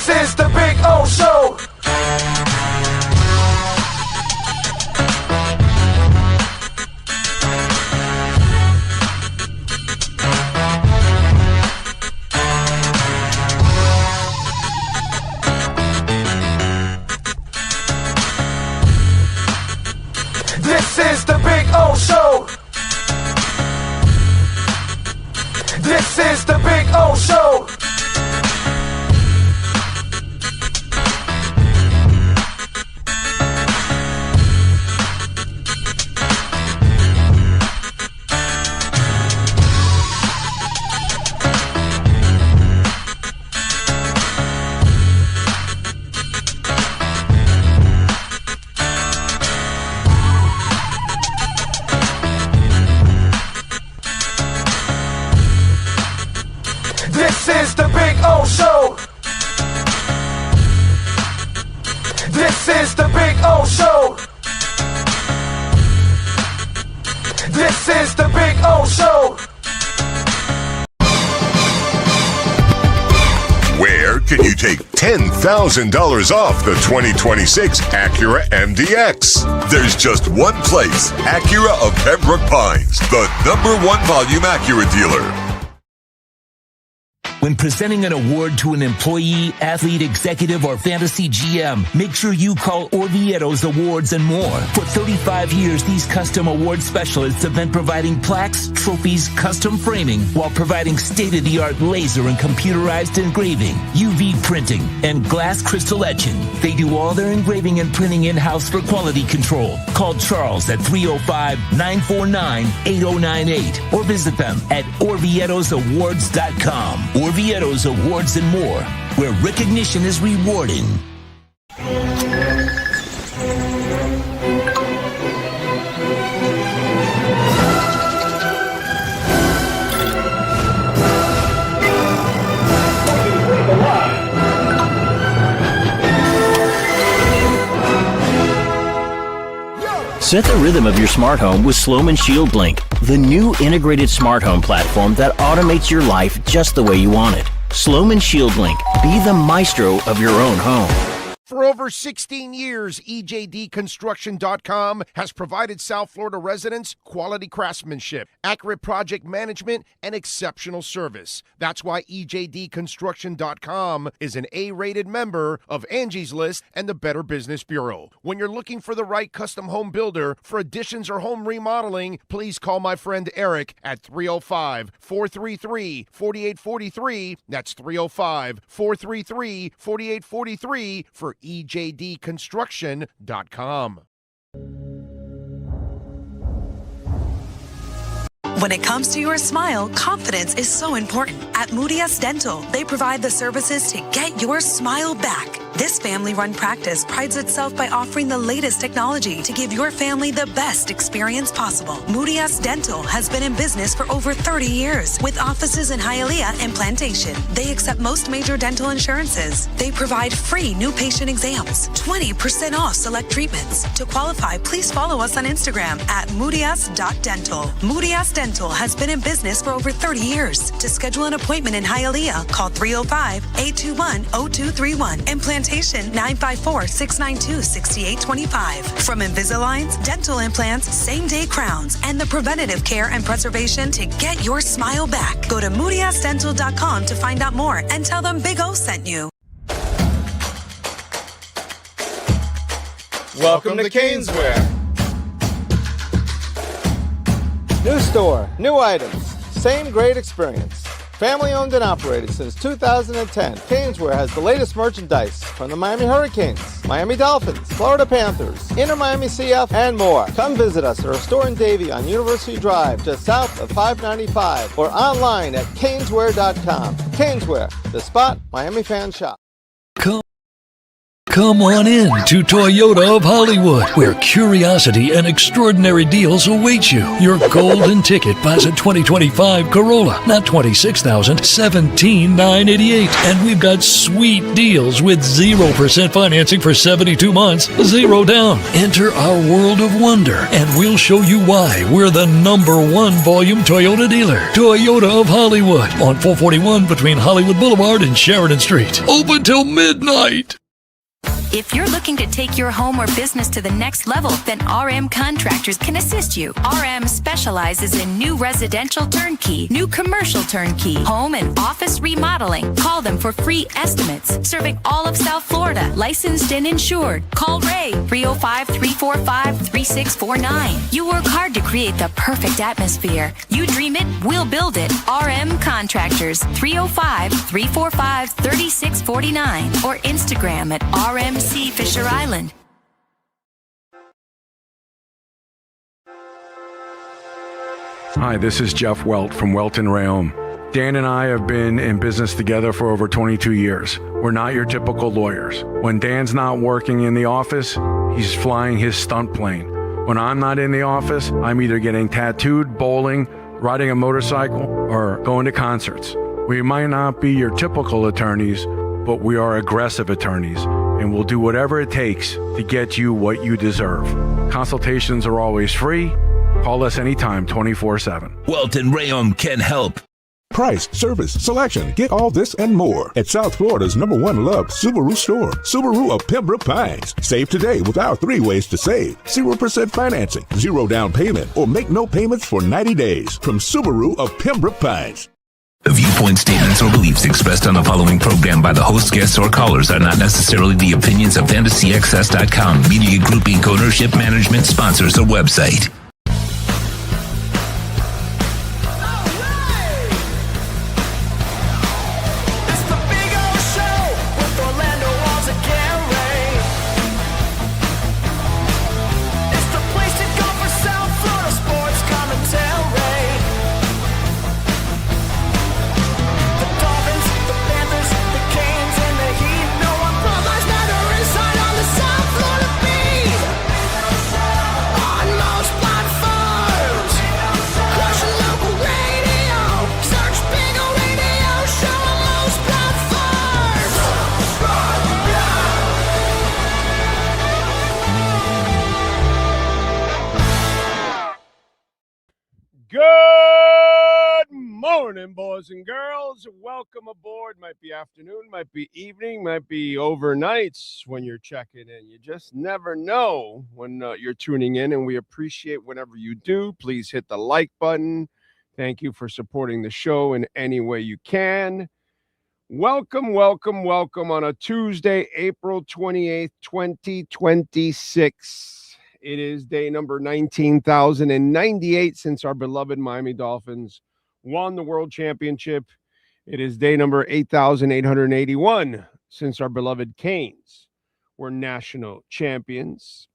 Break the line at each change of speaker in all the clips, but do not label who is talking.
This is the Big O Show. This is the Big O Show. This is the Big O Show. This is the Big O Show. This is the Big O Show. This is the Big O Show.
Where can you take $10,000 off the 2026 Acura MDX? There's just one place, Acura of Pembroke Pines, the #1 volume Acura dealer.
When presenting an award to an employee, athlete, executive, or fantasy GM, make sure you call Orvieto's Awards and More. For 35 years, these custom award specialists have been providing plaques, trophies, custom framing, while providing state-of-the-art laser and computerized engraving, UV printing, and glass crystal etching. They do all their engraving and printing in-house for quality control. Call Charles at 305-949-8098 or visit them at orvietosawards.com. Orvieto's Awards and More, where recognition is rewarding.
Set the rhythm of your smart home with Sloman Shield Link, the new integrated smart home platform that automates your life just the way you want it. Sloman Shield Link, be the maestro of your own home.
For over 16 years, EJDconstruction.com has provided South Florida residents quality craftsmanship, accurate project management, and exceptional service. That's why EJDconstruction.com is an A-rated member of Angie's List and the Better Business Bureau. When you're looking for the right custom home builder for additions or home remodeling, please call my friend Eric at 305-433-4843. That's 305-433-4843 for EJDconstruction.com.
When it comes to your smile, confidence is so important. At Moody S Dental, they provide the services to get your smile back. This family-run practice prides itself by offering the latest technology to give your family the best experience possible. Moody S Dental has been in business for over 30 years with offices in Hialeah and Plantation. They accept most major dental insurances. They provide free new patient exams, 20% off select treatments. To qualify, please follow us on Instagram at moodys.dental. Moody S Dental has been in business for over 30 years. To schedule an appointment in Hialeah, call 305-821-0231 and Plantation 954-692-6825. From Invisaligns, dental implants, same-day crowns, and the preventative care and preservation to get your smile back. Go to moodysdental.com to find out more and tell them Big O sent you.
Welcome to Caneswear.
New store, new items, same great experience. Family owned and operated since 2010, Caneswear has the latest merchandise from the Miami Hurricanes, Miami Dolphins, Florida Panthers, Inter Miami CF, and more. Come visit us at our store in Davie on University Drive, just south of 595, or online at caneswear.com. Caneswear, the spot Miami fans shop.
Come on in to Toyota of Hollywood, where curiosity and extraordinary deals await you. Your golden ticket buys a 2025 Corolla, not $26,000, $17,988. And we've got sweet deals with 0% financing for 72 months, 0 down. Enter our world of wonder, and we'll show you why we're the #1 volume Toyota dealer. Toyota of Hollywood on 441 between Hollywood Boulevard and Sheridan Street. Open till midnight.
If you're looking to take your home or business to the next level, then RM Contractors can assist you. RM specializes in new residential turnkey, new commercial turnkey, home and office remodeling. Call them for free estimates. Serving all of South Florida, licensed and insured. Call Ray, 305-345-3649. You work hard to create the perfect atmosphere. You dream it, we'll build it. RM Contractors, 305-345-3649. Or Instagram at RMC Fisher Island.
Hi, this is Jeff Welt from Welt and Rayom. Dan and I have been in business together for over 22 years. We're not your typical lawyers. When Dan's not working in the office, he's flying his stunt plane. When I'm not in the office, I'm either getting tattooed, bowling, riding a motorcycle, or going to concerts. We might not be your typical attorneys, but we are aggressive attorneys, and we'll do whatever it takes to get you what you deserve. Consultations are always free. Call us anytime, 24/7.
Welton Rayom can help.
Price, service, selection. Get all this and more at South Florida's #1 loved Subaru store. Subaru of Pembroke Pines. Save today with our 3 ways to save. 0% financing, 0 down payment, or make no payments for 90 days. From Subaru of Pembroke Pines.
The viewpoint statements or beliefs expressed on the following program by the host, guests, or callers are not necessarily the opinions of FantasyXS.com, Media Group Inc. ownership, management, sponsors, or website.
Good morning, boys and girls. Welcome aboard. Might be afternoon, might be evening, might be overnights when you're checking in. You just never know when you're tuning in, and we appreciate whenever you do. Please hit the like button. Thank you for supporting the show in any way you can. Welcome, welcome, welcome on a Tuesday, April 28th, 2026. It is day number 19,098 since our beloved Miami Dolphins won the World Championship. It is day number 8,881 since our beloved Canes were national champions.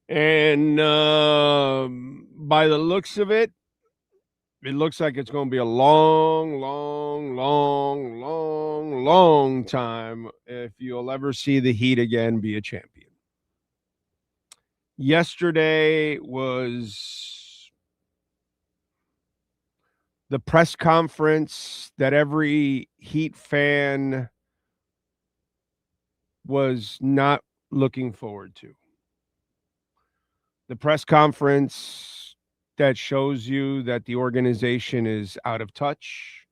And by the looks of it, it looks like it's going to be a long, long, long, long, long time if you'll ever see the Heat again be a champion. Yesterday was the press conference that every Heat fan was not looking forward to. The press conference that shows you that the organization is out of touch,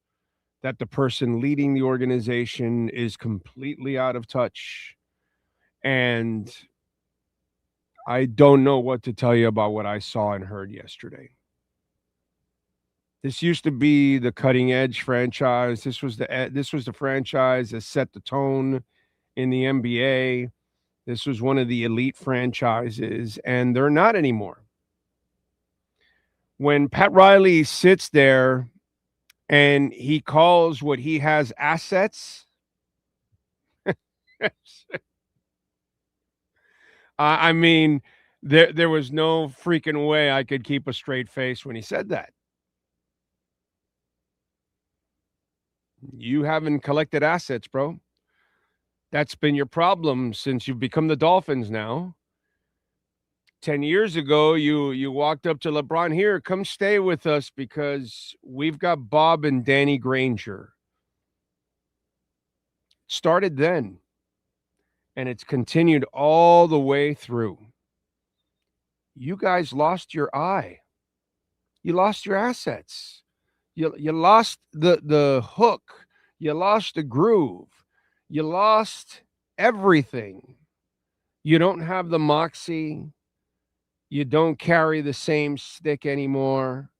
that the person leading the organization is completely out of touch, and I don't know what to tell you about what I saw and heard yesterday. This used to be the cutting edge franchise. This was the franchise that set the tone in the NBA. This was one of the elite franchises, and they're not anymore. When Pat Riley sits there and he calls what he has assets, I mean, there was no freaking way I could keep a straight face when he said that. You haven't collected assets, bro. That's been your problem since you've become the Dolphins now. 10 years ago, you walked up to LeBron, here, come stay with us because we've got Bob and Danny Granger. Started then, and it's continued all the way through. You guys lost your eye. You lost your assets. You lost the hook. You lost the groove. You lost everything. You don't have the moxie. You don't carry the same stick anymore.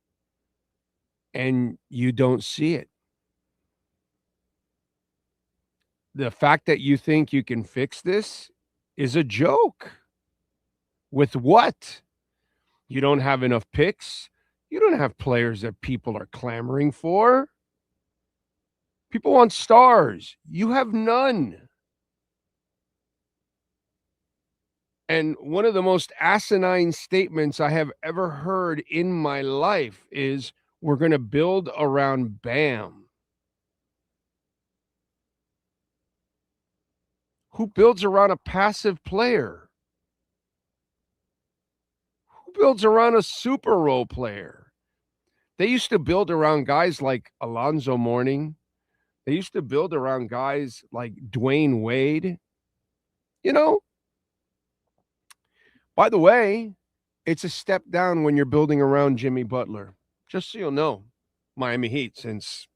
And you don't see it. The fact that you think you can fix this is a joke. With what? You don't have enough picks. You don't have players that people are clamoring for. People want stars. You have none. And one of the most asinine statements I have ever heard in my life is, we're going to build around Bam. Who builds around a passive player? Who builds around a super role player? They used to build around guys like Alonzo Mourning. They used to build around guys like Dwayne Wade. You know, by the way, it's a step down when you're building around Jimmy Butler. Just so you'll know, Miami Heat, since,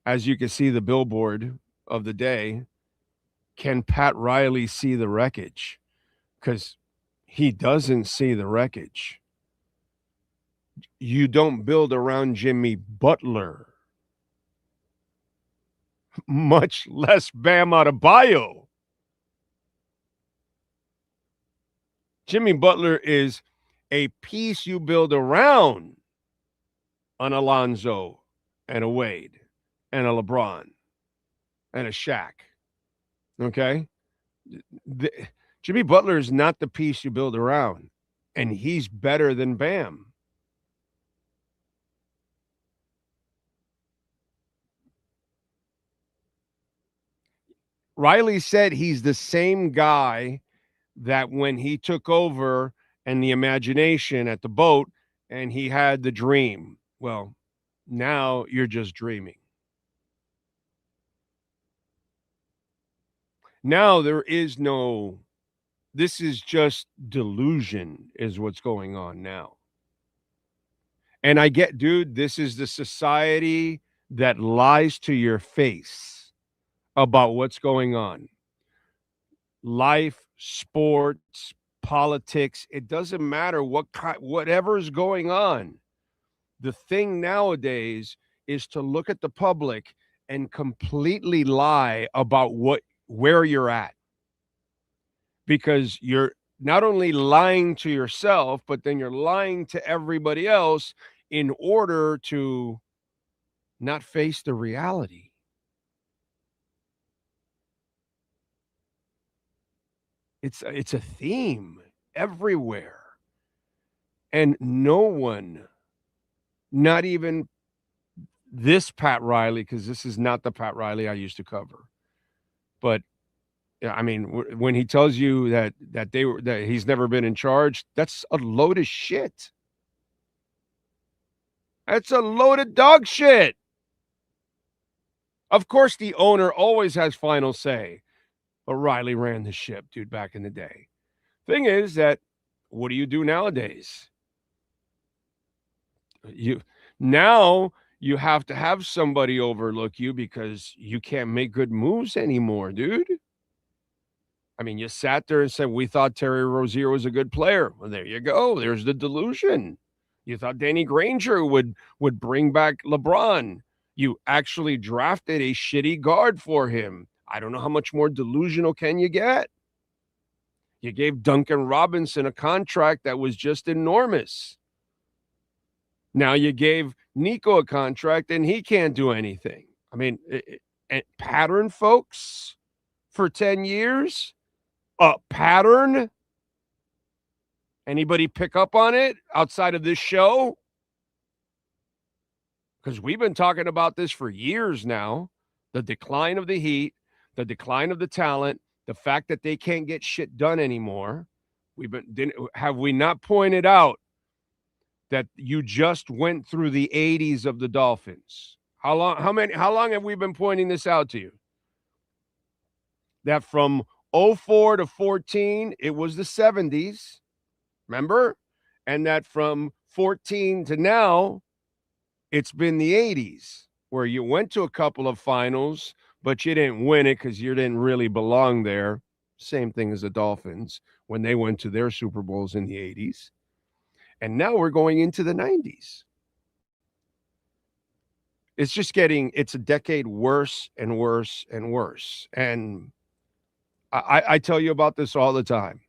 as you can see the billboard of the day, can Pat Riley see the wreckage? Because he doesn't see the wreckage. You don't build around Jimmy Butler, much less Bam Adebayo. Jimmy Butler is a piece you build around an Alonzo and a Wade and a LeBron and a Shaq. Okay? Jimmy Butler is not the piece you build around, and he's better than Bam. Riley said he's the same guy that when he took over and the imagination at the boat and he had the dream. Well, now you're just dreaming. Now there is no, this is just delusion is what's going on now. And I get, dude, this is the society that lies to your face about what's going on. Life, sports, politics, it doesn't matter whatever is going on. The thing nowadays is to look at the public and completely lie about where you're at. Because you're not only lying to yourself, but then you're lying to everybody else in order to not face the reality. It's a theme everywhere. And no one, not even this Pat Riley, because this is not the Pat Riley I used to cover. But I mean, when he tells you that he's never been in charge, that's a load of shit. That's a load of dog shit. Of course, the owner always has final say. But Riley ran the ship, dude, back in the day. Thing is that, what do you do nowadays? Now you have to have somebody overlook you because you can't make good moves anymore, dude. I mean, you sat there and said, we thought Terry Rozier was a good player. Well, there you go. There's the delusion. You thought Danny Granger would bring back LeBron. You actually drafted a shitty guard for him. I don't know how much more delusional can you get. You gave Duncan Robinson a contract that was just enormous. Now you gave Nico a contract and he can't do anything. I mean, pattern, folks, for 10 years? A pattern? Anybody pick up on it outside of this show? Because we've been talking about this for years now. The decline of the Heat, the decline of the talent, the fact that they can't get shit done anymore. Have we not pointed out that you just went through the 80s of the Dolphins? How long have we been pointing this out to you? That from 04 to 14, it was the 70s. Remember? And that from 14 to now, it's been the 80s, where you went to a couple of finals, but you didn't win it because you didn't really belong there. Same thing as the Dolphins when they went to their Super Bowls in the 80s. And now we're going into the 90s. It's a decade worse and worse and worse. And I tell you about this all the time.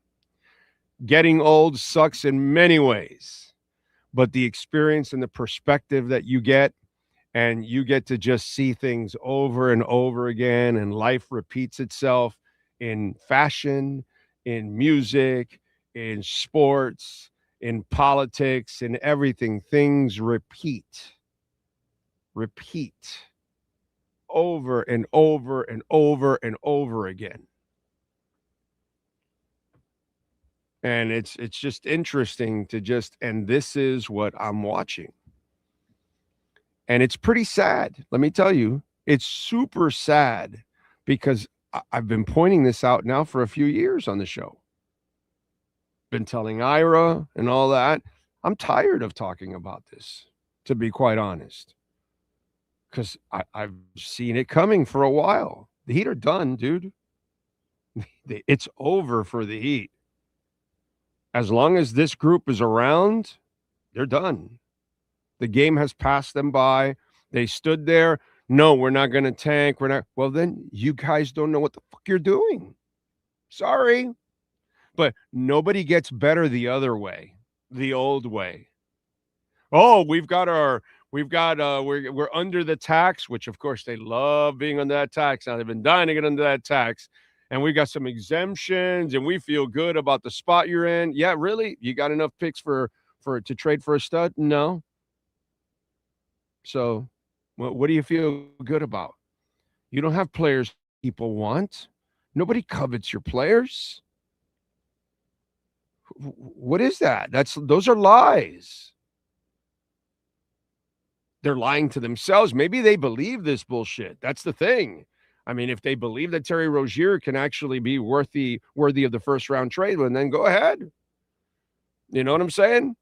Getting old sucks in many ways, but the experience and the perspective that you get, and you get to just see things over and over again, and life repeats itself in fashion, in music, in sports, in politics, in everything. Things repeat over and over and over and over again. And it's just interesting and this is what I'm watching. And it's pretty sad. Let me tell you, it's super sad because I've been pointing this out now for a few years on the show. Been telling Ira and all that. I'm tired of talking about this, to be quite honest, because I've seen it coming for a while. The Heat are done, dude. It's over for the Heat. As long as this group is around, they're done. The game has passed them by. They stood there. No, we're not going to tank. Well, then you guys don't know what the fuck you're doing. Sorry. But nobody gets better the other way, the old way. Oh, we're under the tax, which of course they love being under that tax. Now they've been dying to get under that tax. And we got some exemptions, and we feel good about the spot you're in. Yeah, really? You got enough picks to trade for a stud? No. So what do you feel good about? You don't have players people want. Nobody covets your players. What is that? Those are lies. They're lying to themselves. Maybe they believe this bullshit. That's the thing. I mean, if they believe that Terry Rozier can actually be worthy of the first round trade, well, then go ahead. You know what I'm saying?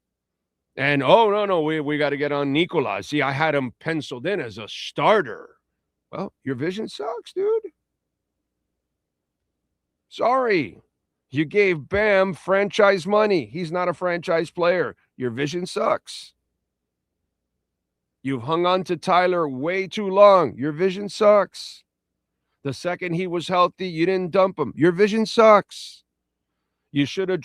And no, we got to get on Nikola. See, I had him penciled in as a starter. Well, your vision sucks, dude. Sorry. You gave Bam franchise money. He's not a franchise player. Your vision sucks. You've hung on to Tyler way too long. Your vision sucks. The second he was healthy, you didn't dump him. Your vision sucks. You should have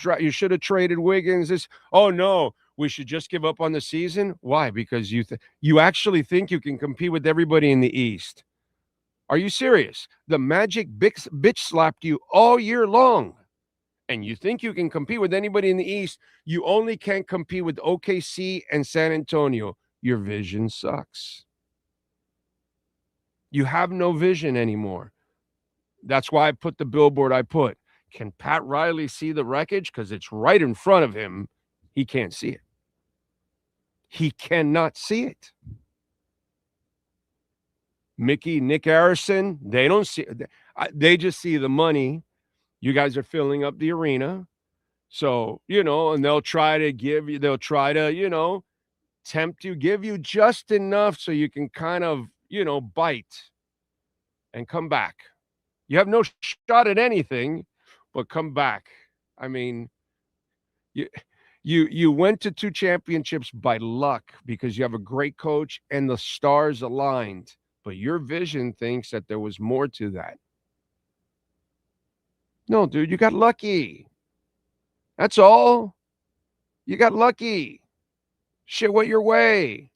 traded Wiggins. No, we should just give up on the season. Why? Because you actually think you can compete with everybody in the East. Are you serious? The Magic bitch slapped you all year long, and you think you can compete with anybody in the East. You only can't compete with OKC and San Antonio. Your vision sucks. You have no vision anymore. That's why I put the billboard I put. Can Pat Riley see the wreckage? Because it's right in front of him. He can't see it. He cannot see it. Nick Harrison, they don't see it. They just see the money. You guys are filling up the arena. So, and they'll try to tempt you, give you just enough so you can kind of, bite and come back. You have no shot at anything, but come back. I mean, you went to 2 championships by luck because you have a great coach and the stars aligned, but your vision thinks that there was more to that. No, dude, you got lucky. That's all. You got lucky. Shit went your way.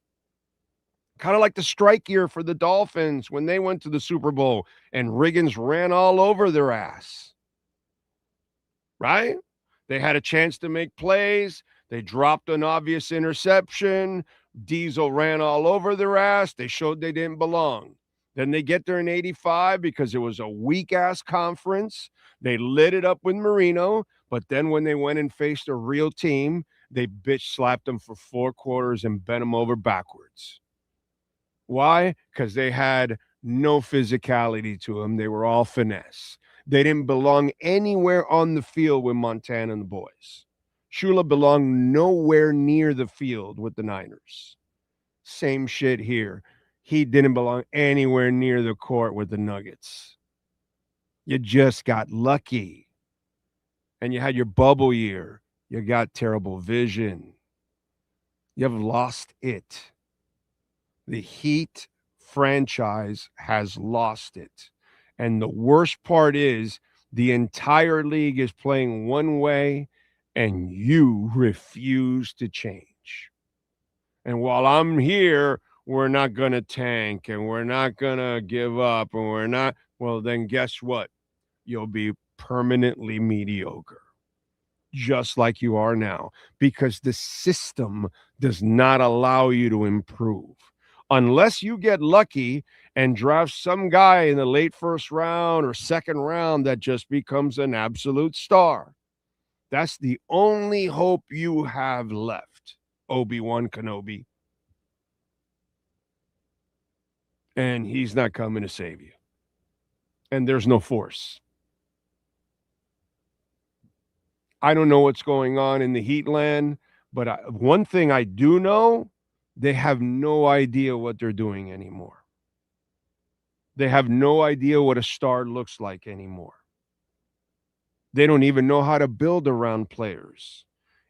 Kind of like the strike year for the Dolphins when they went to the Super Bowl and Riggins ran all over their ass. Right? They had a chance to make plays. They dropped an obvious interception. Diesel ran all over their ass. They showed they didn't belong. Then they get there in 85 because it was a weak-ass conference. They lit it up with Marino, but then when they went and faced a real team, they bitch-slapped them for 4 quarters and bent them over backwards. Why? Because they had no physicality to them. They were all finesse. They didn't belong anywhere on the field with Montana and the boys. Shula belonged nowhere near the field with the Niners. Same shit here. He didn't belong anywhere near the court with the Nuggets. You just got lucky. And you had your bubble year. You got terrible vision. You have lost it. The Heat franchise has lost it. And the worst part is the entire league is playing one way and you refuse to change. And while I'm here, we're not going to tank and we're not going to give up and we're not, well, then guess what? You'll be permanently mediocre, just like you are now, because the system does not allow you to improve. Unless you get lucky and draft some guy in the late first round or second round that just becomes an absolute star. That's the only hope you have left, Obi-Wan Kenobi. And he's not coming to save you. And there's no force. I don't know what's going on in the Heat land, but one thing I do know, they have no idea what they're doing anymore. They have no idea what a star looks like anymore. They don't even know how to build around players.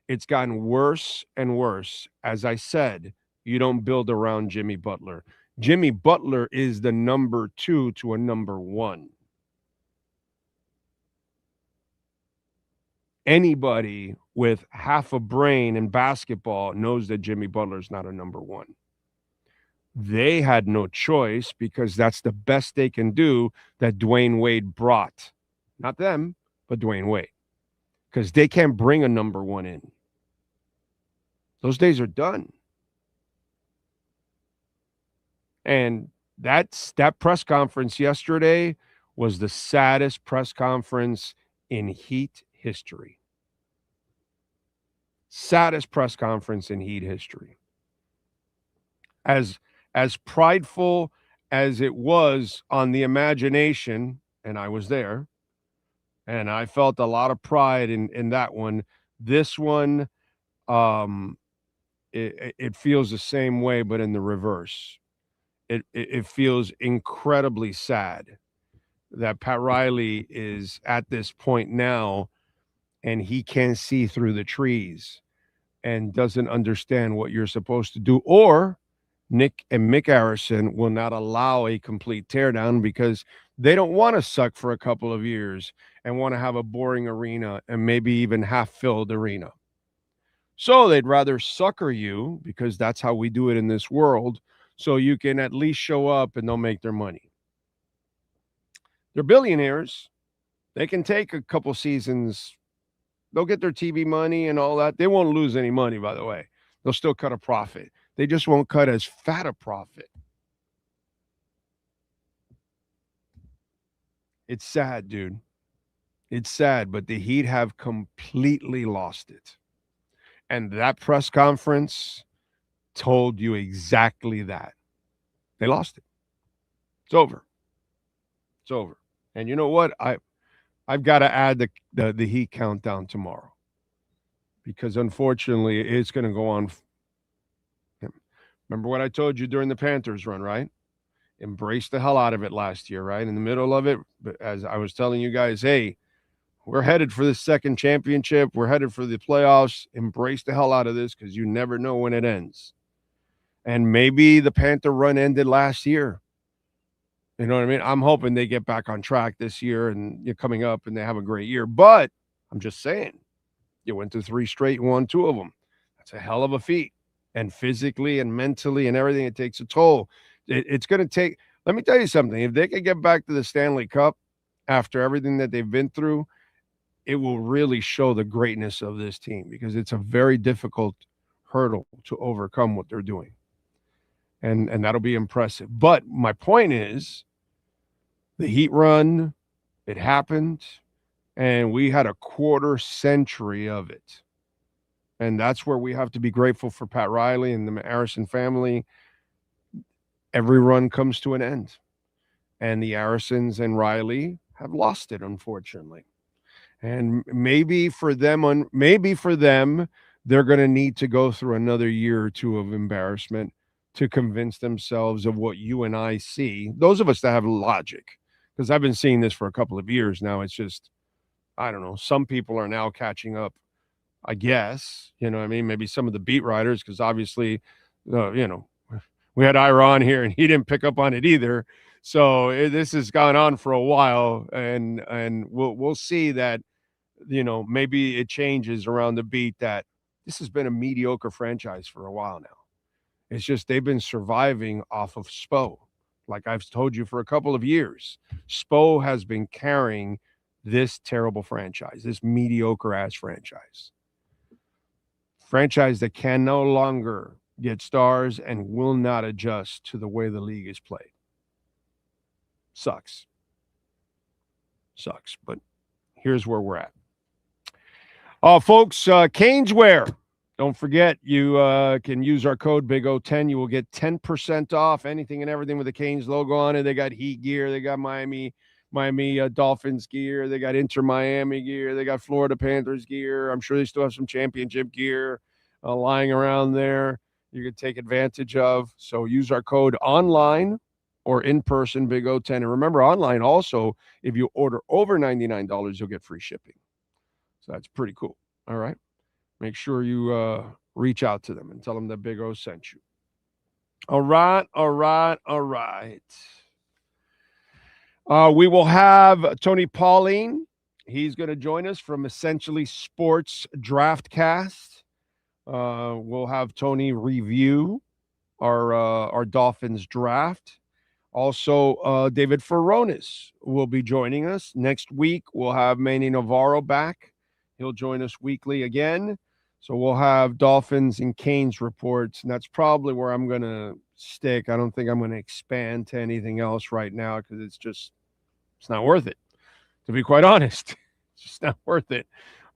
It's gotten worse and worse. As I said, you don't build around Jimmy Butler. Jimmy Butler is the number 2 to a number 1. Anybody with half a brain in basketball knows that Jimmy Butler is not a number 1. They had no choice because that's the best they can do that Dwayne Wade brought. Not them, but Dwayne Wade. Because they can't bring a number 1 in. Those days are done. And that press conference yesterday was the saddest press conference in Heat history. Saddest press conference in Heat history. As prideful as it was on the imagination, and I was there, and I felt a lot of pride in that one. This one, it feels the same way, but in the reverse. It feels incredibly sad that Pat Riley is at this point now and he can't see through the trees and doesn't understand what you're supposed to do. Or Nick and Mick Harrison will not allow a complete teardown because they don't want to suck for a couple of years and want to have a boring arena and maybe even half-filled arena. So they'd rather sucker you, because that's how we do it in this world, so you can at least show up and they'll make their money. They're billionaires. They can take a couple seasons. They'll get their TV money and all that. They won't lose any money, by the way. They'll still cut a profit. They just won't cut as fat a profit. It's sad, dude. It's sad, but the Heat have completely lost it. And that press conference told you exactly that. They lost it. It's over. It's over. And you know what? I've got to add the Heat countdown tomorrow, because unfortunately it's going to go on. Remember what I told you during the Panthers run, right? Embrace the hell out of it last year, right? In the middle of it, as I was telling you guys, hey, we're headed for the second championship. We're headed for the playoffs. Embrace the hell out of this, because you never know when it ends. And maybe the Panther run ended last year. You know what I mean? I'm hoping they get back on track this year and you're coming up and they have a great year. But I'm just saying, you went to 3 straight and won 2 of them. That's a hell of a feat. And physically and mentally and everything, it takes a toll. It's going to take, let me tell you something. If they can get back to the Stanley Cup after everything that they've been through, it will really show the greatness of this team, because it's a very difficult hurdle to overcome what they're doing. and that'll be impressive. But my point is, the Heat run, it happened, and we had a quarter century of it. And that's where we have to be grateful for Pat Riley and the Harrison family. Every run comes to an end. And the Harrisons and Riley have lost it, unfortunately. And maybe for them, they're going to need to go through another year or two of embarrassment to convince themselves of what you and I see. Those of us that have logic, because I've been seeing this for a couple of years now. It's just, I don't know. Some people are now catching up, I guess. You know what I mean? Maybe some of the beat writers, because obviously, we had Ira on here and he didn't pick up on it either. So this has gone on for a while, and we'll see that, maybe it changes around the beat that this has been a mediocre franchise for a while now. It's just they've been surviving off of Spo. Like I've told you for a couple of years, Spo has been carrying this terrible franchise, this mediocre-ass franchise that can no longer get stars and will not adjust to the way the league is played. Sucks, but here's where we're at. Folks, Caneswear. Don't forget, you can use our code BIG010. You will get 10% off anything and everything with the Canes logo on it. They got Heat gear. They got Miami Dolphins gear. They got Inter Miami gear. They got Florida Panthers gear. I'm sure they still have some championship gear lying around there you can take advantage of. So use our code online or in person, BIG010. And remember, online also, if you order over $99, you'll get free shipping. So that's pretty cool. All right. Make sure you reach out to them and tell them that Big O sent you. All right. We will have Tony Pauline. He's going to join us from Essentially Sports Draftcast. We'll have Tony review our Dolphins draft. Also, David Furones will be joining us. Next week, we'll have Manny Navarro back. He'll join us weekly again. So we'll have Dolphins and Canes reports, and that's probably where I'm going to stick. I don't think I'm going to expand to anything else right now because it's not worth it, to be quite honest. It's just not worth it.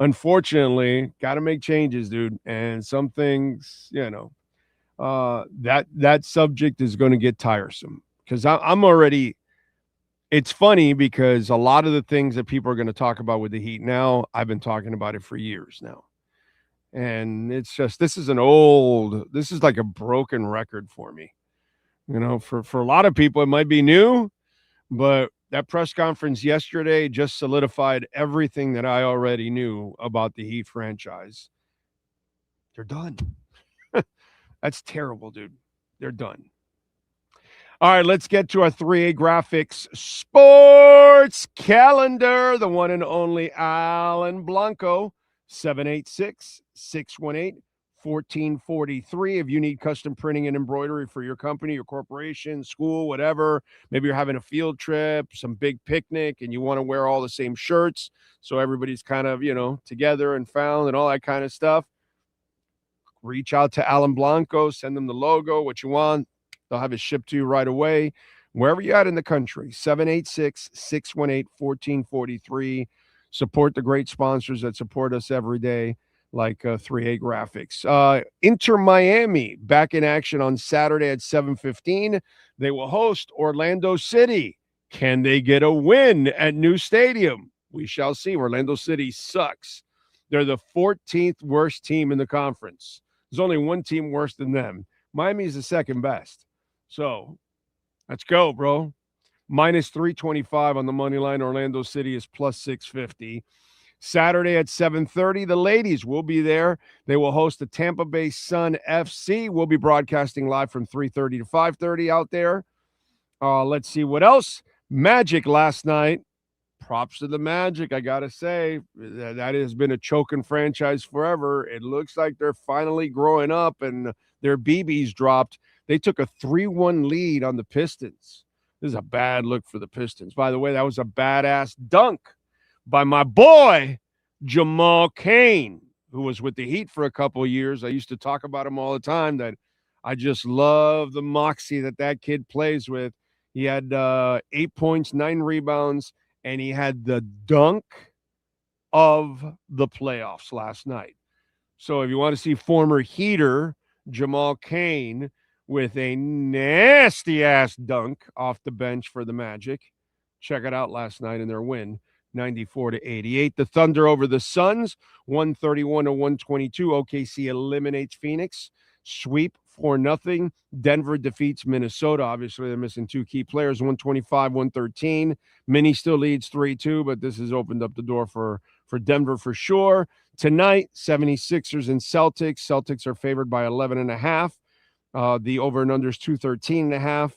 Unfortunately, got to make changes, dude. And some things, that subject is going to get tiresome because I'm already – it's funny because a lot of the things that people are going to talk about with the Heat now, I've been talking about it for years now. And it's just, this is like a broken record for me. For a lot of people, it might be new, but that press conference yesterday just solidified everything that I already knew about the Heat franchise. They're done. That's terrible, dude. They're done. All right, let's get to our 3A Graphics Sports Calendar. The one and only Alan Blanco, 786-618-1443. If you need custom printing and embroidery for your company, your corporation, school, whatever, maybe you're having a field trip, some big picnic, and you want to wear all the same shirts so everybody's kind of, together and found and all that kind of stuff, reach out to Alan Blanco, send them the logo, what you want. They'll have it shipped to you right away, wherever you're at in the country. 786-618-1443. Support the great sponsors that support us every day, like 3A Graphics. Inter Miami back in action on Saturday at 7:15. They will host Orlando City. Can they get a win at New Stadium? We shall see. Orlando City sucks. They're the 14th worst team in the conference. There's only one team worse than them. Miami is the second best. So let's go, bro. Minus 325 on the money line. Orlando City is plus 650. Saturday at 7:30, the ladies will be there. They will host the Tampa Bay Sun FC. We'll be broadcasting live from 3:30 to 5:30 out there. Let's see what else. Magic last night. Props to the Magic, I got to say. That has been a choking franchise forever. It looks like they're finally growing up and their BBs dropped. They took a 3-1 lead on the Pistons. This is a bad look for the Pistons. By the way, that was a badass dunk by my boy, Jamal Cain, who was with the Heat for a couple of years. I used to talk about him all the time, that
I just love the moxie that kid plays with. He had 8 points, 9 rebounds, and he had the dunk of the playoffs last night. So if you want to see former Heater Jamal Cain with a nasty-ass dunk off the bench for the Magic, check it out last night in their win, 94-88. The Thunder over the Suns, 131-122. OKC eliminates Phoenix. Sweep 4-0. Denver defeats Minnesota. Obviously, they're missing 2 key players, 125-113. Minnie still leads 3-2, but this has opened up the door for Denver for sure. Tonight, 76ers and Celtics. Celtics are favored by 11.5. The over and under is 213.5.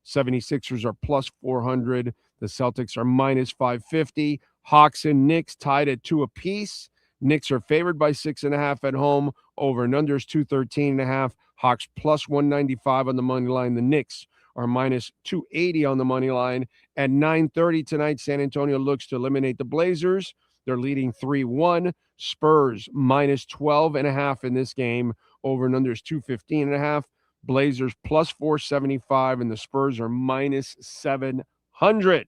76ers are plus 400. The Celtics are minus 550. Hawks and Knicks tied at 2 apiece. Knicks are favored by 6.5 at home. Over and under is 213.5. Hawks plus 195 on the money line. The Knicks are minus 280 on the money line. At 9:30 tonight, San Antonio looks to eliminate the Blazers. They're leading 3-1. Spurs minus 12.5 in this game. Over and under is 215.5. Blazers plus 475, and the Spurs are minus 700.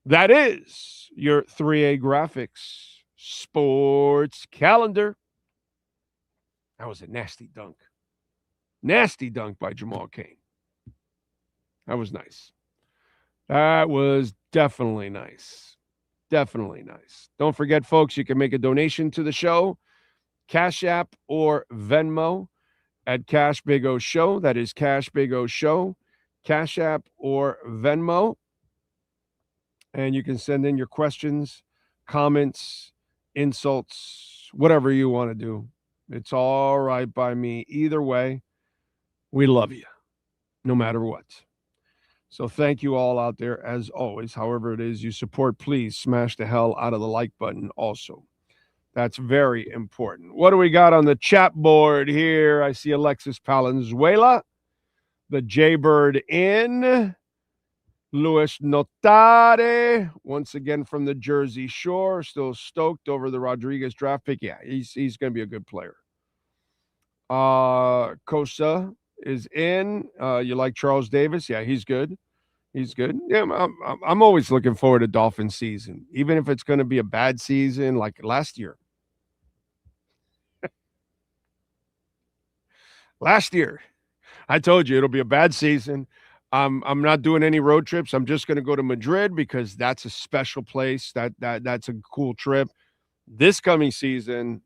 That is your 3A Graphics sports calendar. That was a nasty dunk. Nasty dunk by Jamal Cain. That was nice. That was definitely nice. Definitely nice. Don't forget, folks, you can make a donation to the show. Cash App or Venmo at Cash Big O Show. That is Cash Big O Show. Cash App or Venmo. And you can send in your questions, comments, insults, whatever you want to do. It's all right by me. Either way, we love you, no matter what. So thank you all out there, as always. However it is you support, please smash the hell out of the like button also. That's very important. What do we got on the chat board here? I see Alexis Palenzuela, the Jaybird in, Luis Notare, once again from the Jersey Shore, still stoked over the Rodriguez draft pick. Yeah, he's going to be a good player. Kosa is in. You like Charles Davis? Yeah, he's good. He's good. Yeah, I'm always looking forward to Dolphins season, even if it's going to be a bad season like last year. Last year, I told you it'll be a bad season. I'm not doing any road trips. I'm just going to go to Madrid because that's a special place. That's a cool trip. This coming season,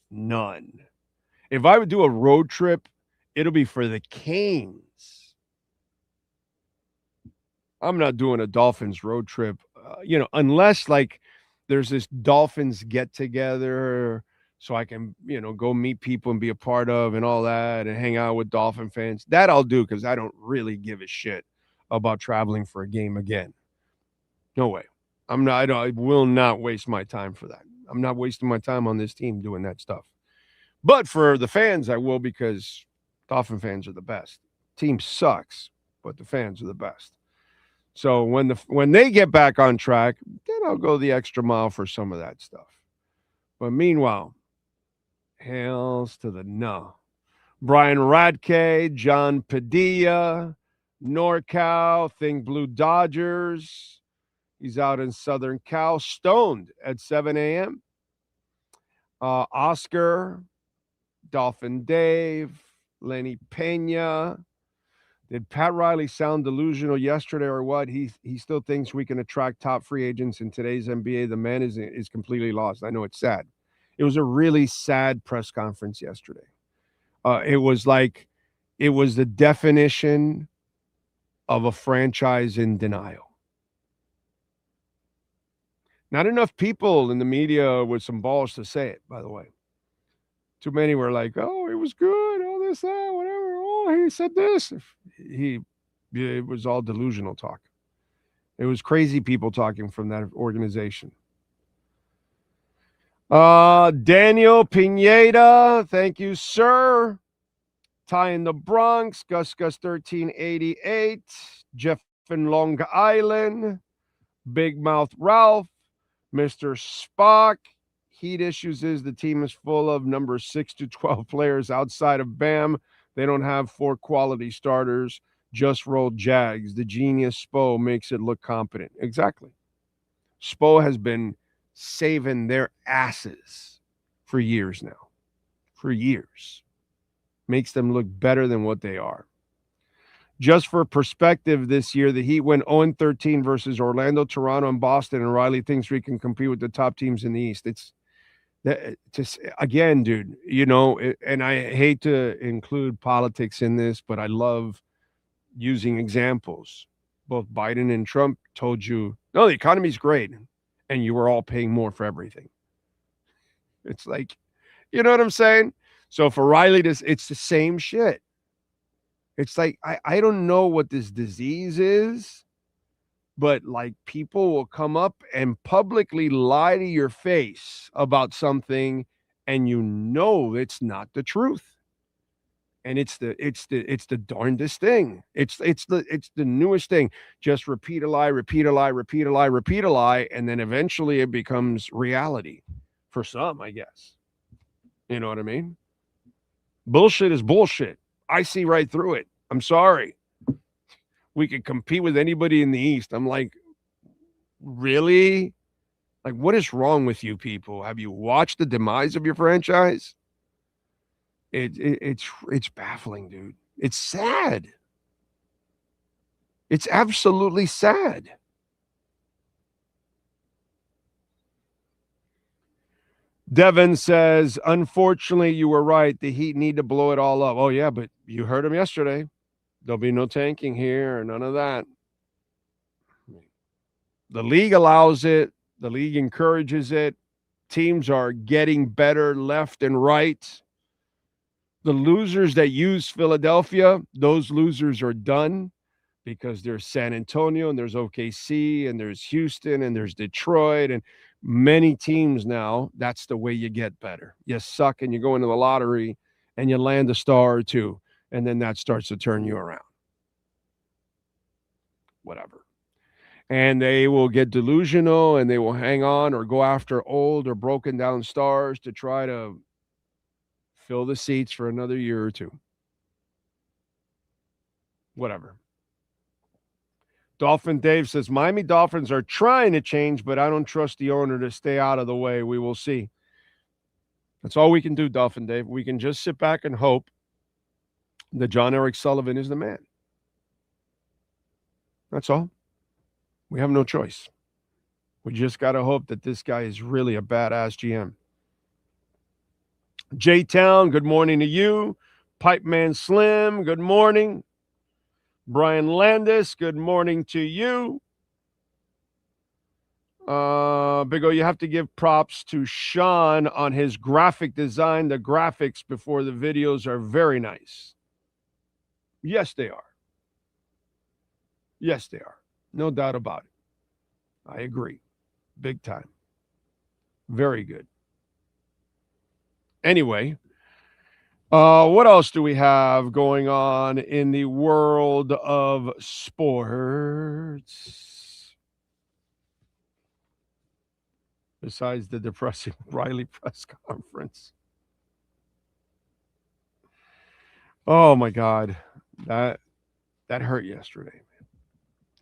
none. If I would do a road trip, it'll be for the Canes. I'm not doing a Dolphins road trip, unless like there's this Dolphins get together so I can, go meet people and be a part of and all that and hang out with Dolphin fans. That I'll do because I don't really give a shit about traveling for a game again. No way. I will not waste my time for that. I'm not wasting my time on this team doing that stuff. But for the fans, I will, because Dolphin fans are the best. Team sucks, but the fans are the best. So when they get back on track, then I'll go the extra mile for some of that stuff. But meanwhile, hails to the no. Brian Radke, John Padilla, NorCal, Think Blue Dodgers. He's out in Southern Cal, stoned at 7 a.m. Oscar, Dolphin Dave, Lenny Pena. Did Pat Riley sound delusional yesterday or what? He still thinks we can attract top free agents in today's NBA. The man is completely lost. I know it's sad. It was a really sad press conference yesterday. It was the definition of a franchise in denial. Not enough people in the media with some balls to say it, by the way. Too many were like, oh, it was good, all this, that, whatever. Oh, he said this. It was all delusional talk. It was crazy people talking from that organization. Daniel Pineda, thank you, sir. Ty in the Bronx, Gus 1388, Jeff in Long Island, Big Mouth Ralph, Mr. Spock, Heat issues is the team is full of number 6 to 12 players outside of Bam. They don't have 4 quality starters. Just rolled Jags. The genius Spo makes it look competent. Exactly. Spo has been saving their asses for years now. For years. Makes them look better than what they are. Just for perspective, this year, the Heat went 0-13 versus Orlando, Toronto, and Boston, and Riley thinks we can compete with the top teams in the East. It's just, again, dude, and I hate to include politics in this, but I love using examples. Both Biden and Trump told you, no, the economy's great, and you were all paying more for everything. It's like, you know what I'm saying? So for Riley, it's the same shit. It's like, I don't know what this disease is, but like people will come up and publicly lie to your face about something, and it's not the truth. And it's the darndest thing. It's the newest thing. Just repeat a lie, repeat a lie, repeat a lie, repeat a lie, and then eventually it becomes reality for some, I guess. You know what I mean? Bullshit is bullshit. I see right through it. I'm sorry. We could compete with anybody in the East. I'm like, really? Like, what is wrong with you people? Have you watched the demise of your franchise? It's baffling, dude. It's sad. It's absolutely sad. Devin says, unfortunately, you were right. The Heat need to blow it all up. Oh, yeah, but you heard him yesterday. There'll be no tanking here or none of that. The league allows it. The league encourages it. Teams are getting better left and right. The losers that use Philadelphia, those losers are done because there's San Antonio and there's OKC and there's Houston and there's Detroit and many teams now. That's the way you get better. You suck and you go into the lottery and you land a star or two, and then that starts to turn you around. Whatever. And they will get delusional and they will hang on or go after old or broken down stars to try to fill the seats for another year or two. Whatever. Dolphin Dave says, Miami Dolphins are trying to change, but I don't trust the owner to stay out of the way. We will see. That's all we can do, Dolphin Dave. We can just sit back and hope that John Eric Sullivan is the man. That's all. We have no choice. We just got to hope that this guy is really a badass GM. J-Town, good morning to you. Pipe Man Slim, good morning. Brian Landis, good morning to you. Big O, you have to give props to Sean on his graphic design. The graphics before the videos are very nice. Yes, they are. Yes, they are. No doubt about it. I agree. Big time. Very good. Anyway, what else do we have going on in the world of sports? Besides the depressing Riley press conference. Oh my God. That hurt yesterday, man.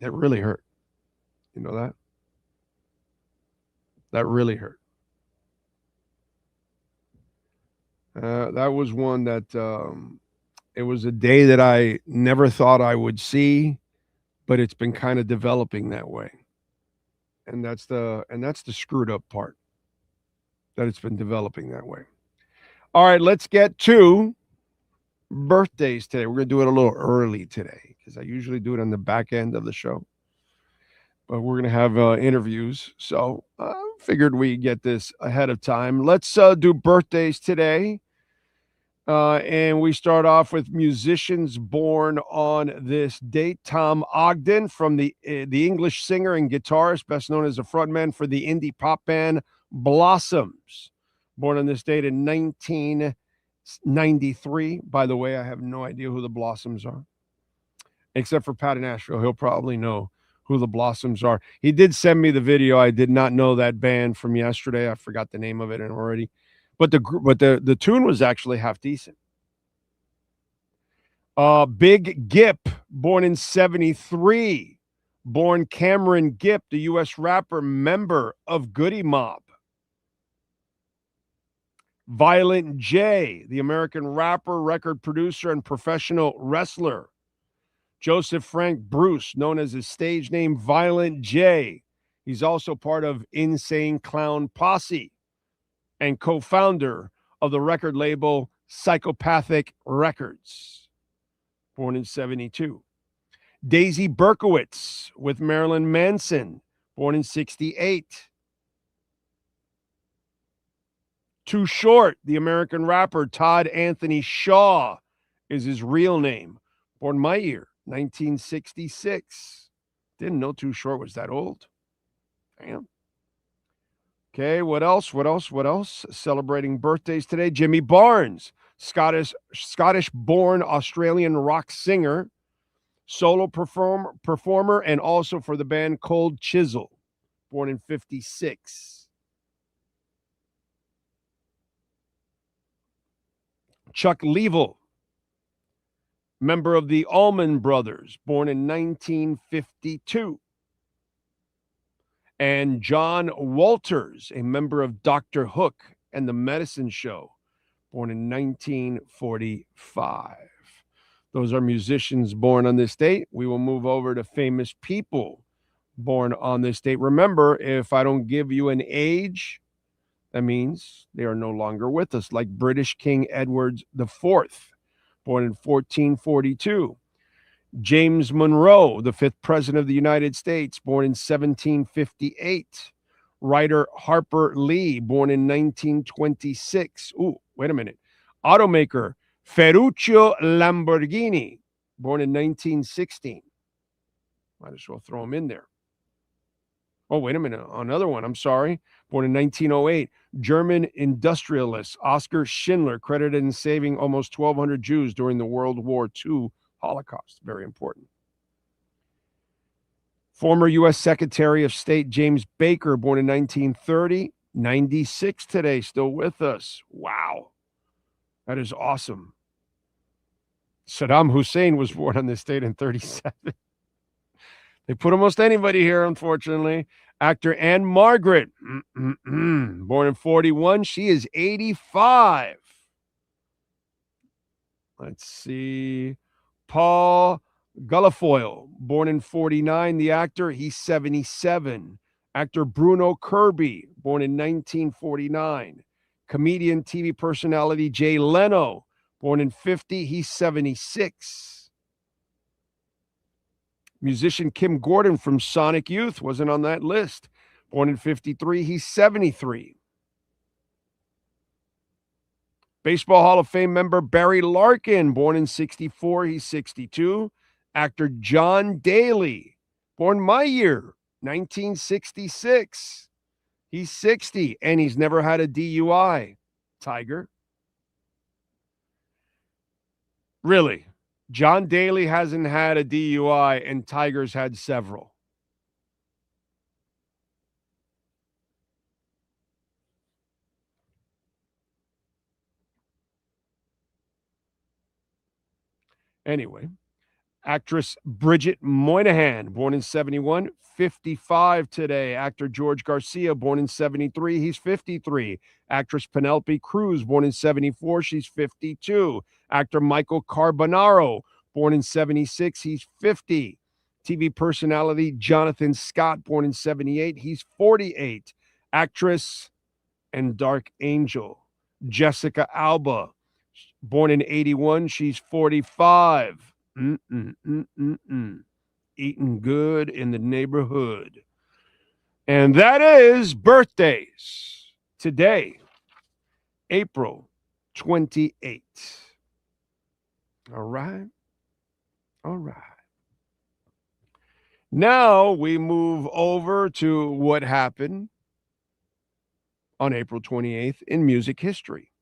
That really hurt. You know that? That really hurt. That was one that it was a day that I never thought I would see, but it's been kind of developing that way. And that's the screwed up part, that it's been developing that way. All right, let's get to birthdays today. We're going to do it a little early today because I usually do it on the back end of the show. But we're going to have interviews. So I figured we get this ahead of time. Let's do birthdays today. And we start off with musicians born on this date. Tom Ogden, from the English singer and guitarist, best known as a frontman for the indie pop band Blossoms. Born on this date in 1993. By the way, I have no idea who the Blossoms are. Except for Pat in Nashville. He'll probably know who the Blossoms are. He did send me the video. I did not know that band from yesterday. I forgot the name of it already. But the tune was actually half decent. Big Gip, born in 1973. Born Cameron Gipp, the U.S. rapper, member of Goody Mob. Violent J, the American rapper, record producer, and professional wrestler. Joseph Frank Bruce, known as his stage name Violent J. He's also part of Insane Clown Posse and co-founder of the record label Psychopathic Records. Born in 1972. Daisy Berkowitz with Marilyn Manson, born in 1968. Too Short, the American rapper Todd Anthony Shaw is his real name. Born my year, 1966. Didn't know Too Short was that old. Damn. Okay, what else? Celebrating birthdays today. Jimmy Barnes, Scottish-born Australian rock singer, solo performer, and also for the band Cold Chisel, born in 1956. Chuck Leavell, member of the Allman Brothers, born in 1952. And John Walters, a member of Dr. Hook and the Medicine Show, born in 1945. Those are musicians born on this date. We will move over to famous people born on this date. Remember, if I don't give you an age, that means they are no longer with us, like British King Edward IV, born in 1442. James Monroe, the 5th president of the United States, born in 1758. Writer Harper Lee, born in 1926. Ooh, wait a minute. Automaker Ferruccio Lamborghini, born in 1916. Might as well throw him in there. Oh, wait a minute. Another one. I'm sorry. Born in 1908. German industrialist Oskar Schindler, credited in saving almost 1,200 Jews during the World War II Holocaust. Very important. Former U.S. Secretary of State James Baker, born in 1930. 96 today, still with us. Wow. That is awesome. Saddam Hussein was born on this date in 1937. They put almost anybody here, unfortunately. Actor Anne Margaret, born in 1941. She is 85. Let's see. Paul Guilfoyle, born in 1949. The actor, he's 77. Actor Bruno Kirby, born in 1949. Comedian, TV personality Jay Leno, born in 1950. He's 76. Musician Kim Gordon from Sonic Youth wasn't on that list. Born in 1953, he's 73. Baseball Hall of Fame member Barry Larkin, born in 1964, he's 62. Actor John Daly, born my year, 1966. He's 60, and he's never had a DUI. Tiger. Really? John Daly hasn't had a DUI, and Tiger's had several. Anyway, actress Bridget Moynihan, born in 1971, 55 today. Actor George Garcia, born in 1973, he's 53. Actress Penelope Cruz, born in 1974, she's 52. Actor Michael Carbonaro, born in 1976, he's 50. TV personality Jonathan Scott, born in 1978, he's 48. Actress and Dark Angel Jessica Alba, born in 1981, she's 45. Eating good in the neighborhood. And that is birthdays today, April 28th. All right. Now we move over to what happened on April 28th in music history.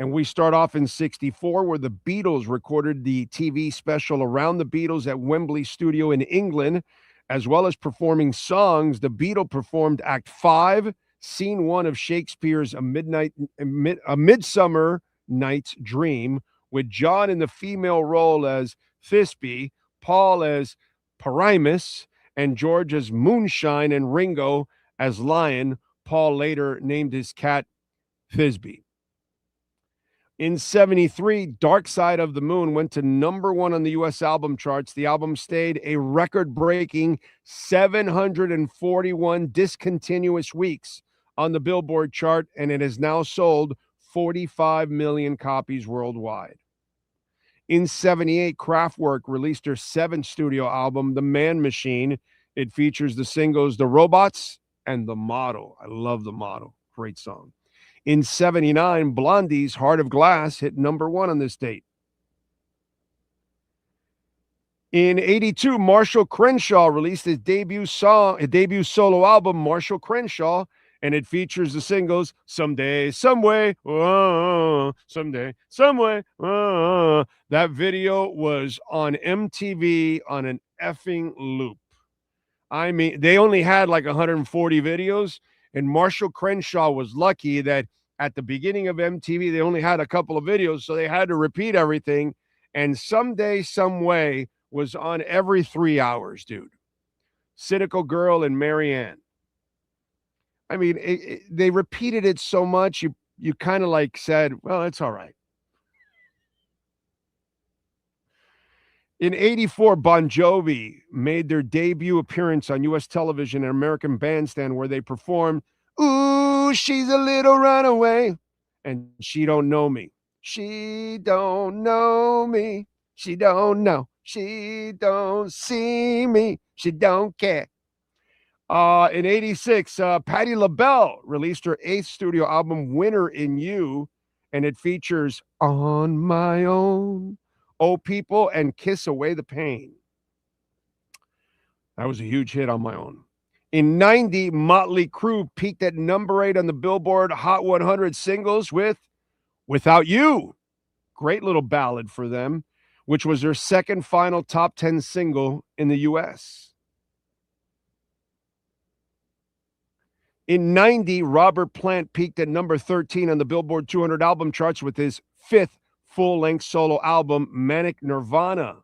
And we start off in 64, where the Beatles recorded the TV special Around the Beatles at Wembley Studio in England. As well as performing songs, the Beatles performed Act 5, Scene 1 of Shakespeare's A Midsummer Night's Dream, with John in the female role as Thisbe, Paul as Pyramus, and George as Moonshine, and Ringo as Lion. Paul later named his cat Thisbe. In 73, Dark Side of the Moon went to number 1 on the U.S. album charts. The album stayed a record-breaking 741 discontinuous weeks on the Billboard chart, and it has now sold 45 million copies worldwide. In 78, Kraftwerk released their 7th studio album, The Man Machine. It features the singles The Robots and The Model. I love The Model. Great song. In 79, Blondie's Heart of Glass hit number 1 on this date. In 82, Marshall Crenshaw released his debut solo album, Marshall Crenshaw, and it features the singles Someday, Someway, Someday, Someway. That video was on MTV on an effing loop. I mean, they only had like 140 videos. And Marshall Crenshaw was lucky that at the beginning of MTV, they only had a couple of videos, so they had to repeat everything. And Someday, Some Way was on every 3 hours, dude. Cynical Girl and Marianne. I mean, they repeated it so much, you kind of like said, well, it's all right. In 84, Bon Jovi made their debut appearance on U.S. television and American Bandstand, where they performed, Ooh, She's a Little Runaway, and She Don't Know Me. She don't know me. She don't know. She don't see me. She don't care. In 86, Patti LaBelle released her 8th studio album, Winter in You, and it features On My Own, Oh People, and Kiss Away the Pain. That was a huge hit on My Own. In 90, Motley Crue peaked at number 8 on the Billboard Hot 100 singles with Without You. Great little ballad for them, which was their second final top 10 single in the U.S. In 90, Robert Plant peaked at number 13 on the Billboard 200 album charts with his 5th full-length solo album, Manic Nirvana,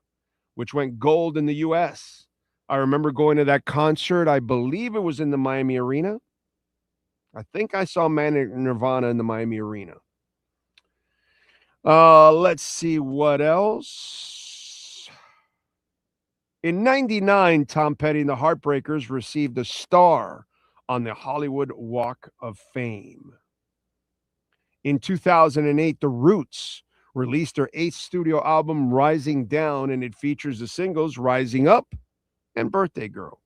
which went gold in the U.S. I remember going to that concert. I believe it was in the Miami Arena. I think I saw Manic Nirvana in the Miami Arena. Let's see what else. In 99, Tom Petty and the Heartbreakers received a star on the Hollywood Walk of Fame. In 2008, The Roots released their 8th studio album, Rising Down, and it features the singles Rising Up and Birthday Girl.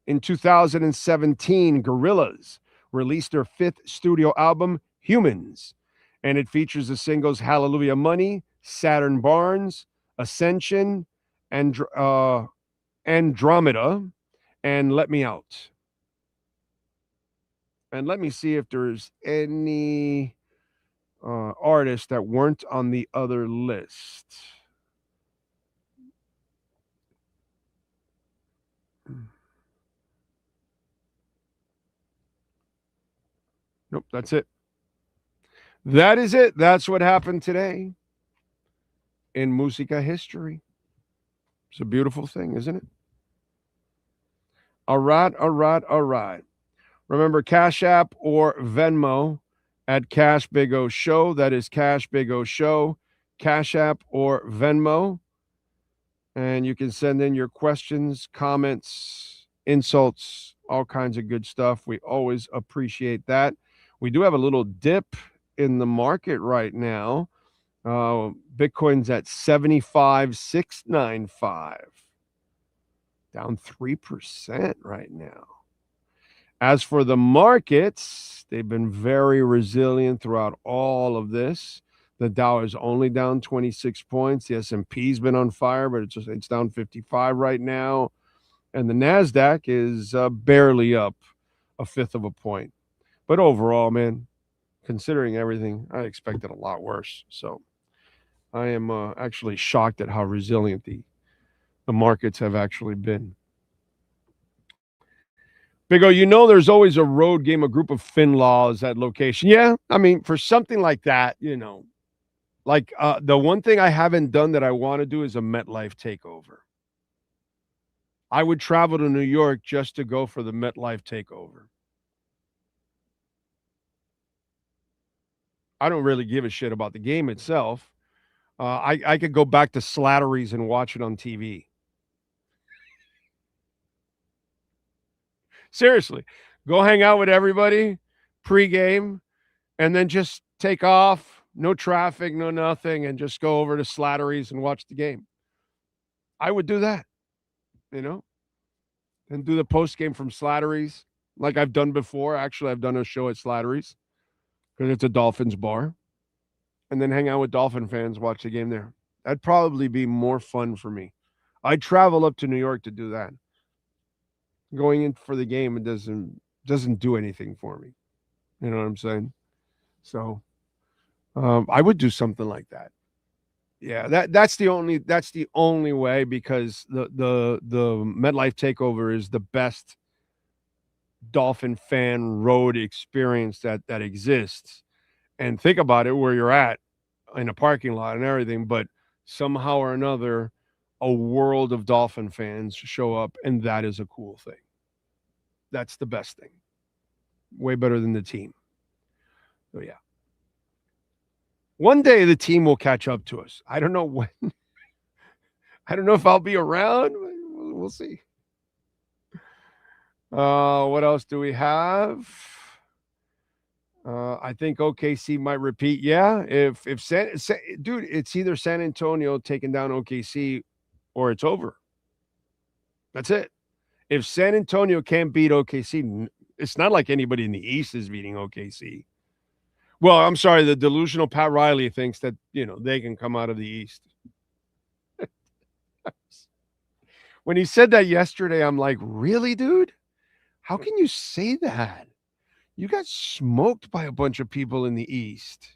In 2017, Gorillaz released their 5th studio album, Humans, and it features the singles Hallelujah Money, Saturn Barnes, Ascension, Andromeda, and Let Me Out. And let me see if there's any artists that weren't on the other list. Nope, that's it. That is it. That's what happened today in Musica history. It's a beautiful thing, isn't it? All right. Remember, Cash App or Venmo at Cash Big O Show. That is Cash Big O Show. Cash App or Venmo. And you can send in your questions, comments, insults, all kinds of good stuff. We always appreciate that. We do have a little dip in the market right now. Bitcoin's at 75,695. Down 3% right now. As for the markets, they've been very resilient throughout all of this. The Dow is only down 26 points. The S&P's been on fire, but it's down 55 right now. And the NASDAQ is barely up 1/5 of a point. But overall, man, considering everything, I expected a lot worse. So I am actually shocked at how resilient the markets have actually been. Big O, there's always a road game, a group of Finlaws at location. Yeah, I mean, for something like that, like the one thing I haven't done that I want to do is a MetLife takeover. I would travel to New York just to go for the MetLife takeover. I don't really give a shit about the game itself. I could go back to Slattery's and watch it on TV. Seriously, go hang out with everybody pregame and then just take off. No traffic, no nothing, and just go over to Slattery's and watch the game. I would do that, and do the post game from Slattery's like I've done before. Actually, I've done a show at Slattery's because it's a Dolphins bar, and then hang out with Dolphin fans, watch the game there. That'd probably be more fun for me. I'd travel up to New York to do that. Going in for the game, it doesn't do anything for me. You know what I'm saying? So I would do something like that. Yeah, that's the only way, because the MetLife takeover is the best Dolphin fan road experience that exists. And think about it, where you're at in a parking lot and everything, but somehow or another, a world of Dolphin fans show up, and that is a cool thing. That's the best thing. Way better than the team. So yeah. One day the team will catch up to us. I don't know when. I don't know if I'll be around. We'll see. What else do we have? I think OKC might repeat. Yeah, if dude, it's either San Antonio taking down OKC or it's over. That's it. If San Antonio can't beat OKC, it's not like anybody in the East is beating OKC. Well, I'm sorry, the delusional Pat Riley thinks that, they can come out of the East. When he said that yesterday, I'm like, really, dude? How can you say that? You got smoked by a bunch of people in the East.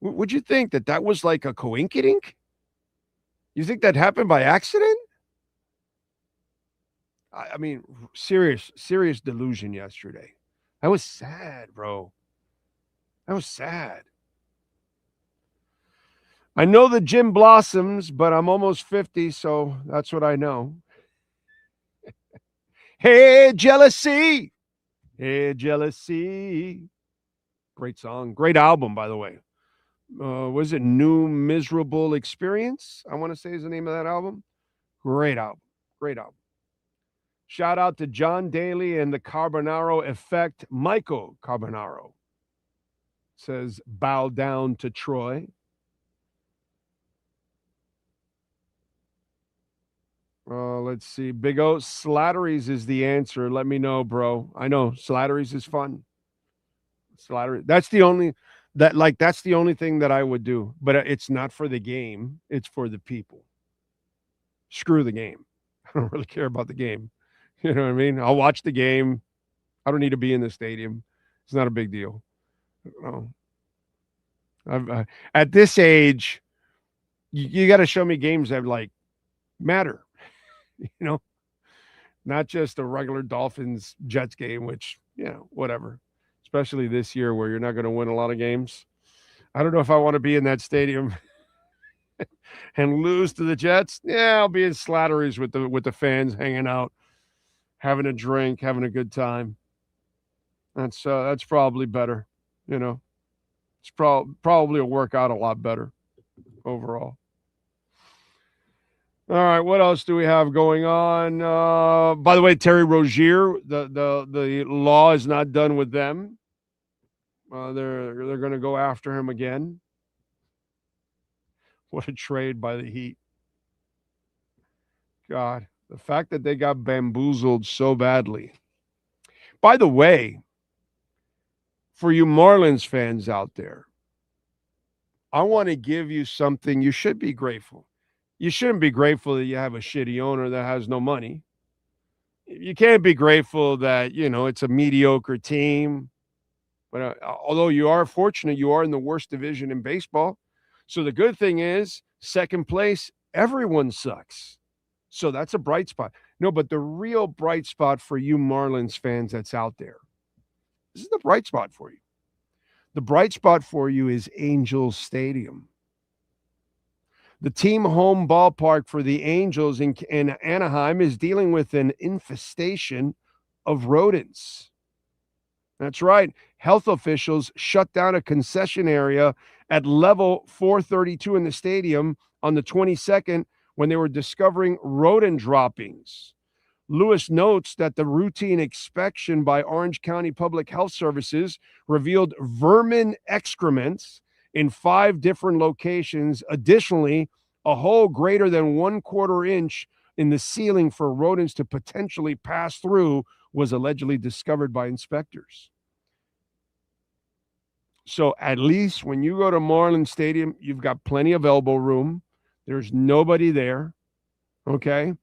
Would you think that was like a coinkydink? You think that happened by accident? I mean, serious delusion yesterday. I was sad, bro. I was sad. I know the gym blossoms, but I'm almost 50, so that's what I know. Hey, jealousy. Hey, jealousy. Great song. Great album, by the way. Was it New Miserable Experience? I want to say is the name of that album. Great album. Great album. Shout out to John Daly and the Carbonaro Effect. Michael Carbonaro says, bow down to Troy. Let's see. Big O, Slattery's is the answer. Let me know, bro. I know Slattery's is fun. Slattery. That's the only thing that I would do. But it's not for the game. It's for the people. Screw the game. I don't really care about the game. You know what I mean? I'll watch the game. I don't need to be in the stadium. It's not a big deal. At this age, you got to show me games that matter. Not just a regular Dolphins Jets game, which, whatever. Especially this year where you're not going to win a lot of games. I don't know if I want to be in that stadium and lose to the Jets. Yeah, I'll be in Slattery's with the fans hanging out, having a drink, having a good time. That's probably better. It's probably will work out a lot better overall. All right, what else do we have going on? By the way, Terry Rozier, the law is not done with them. They're going to go after him again. What a trade by the Heat. God, the fact that they got bamboozled so badly. By the way, for you Marlins fans out there, I want to give you something you should be grateful. You shouldn't be grateful that you have a shitty owner that has no money. You can't be grateful that, it's a mediocre team. But although you are fortunate, you are in the worst division in baseball. So the good thing is, second place, everyone sucks. So that's a bright spot. No, but the real bright spot for you Marlins fans that's out there, this is the bright spot for you. The bright spot for you is Angels Stadium. The team home ballpark for the Angels in Anaheim is dealing with an infestation of rodents. That's right. Health officials shut down a concession area at level 432 in the stadium on the 22nd when they were discovering rodent droppings. Lewis notes that the routine inspection by Orange County Public Health Services revealed vermin excrements in 5 different locations. Additionally, a hole greater than 1/4 inch in the ceiling for rodents to potentially pass through was allegedly discovered by inspectors. So at least when you go to Marlins Stadium, you've got plenty of elbow room. There's nobody there, okay?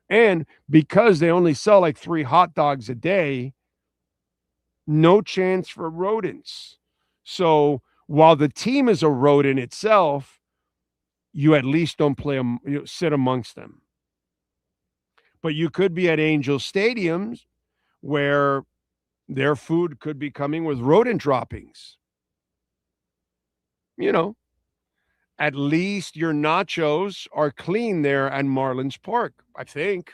And because they only sell like 3 hot dogs a day, no chance for rodents. So while the team is a rodent itself, you at least don't sit amongst them. But you could be at Angel Stadiums where their food could be coming with rodent droppings. You know, at least your nachos are clean there at Marlins Park, I think.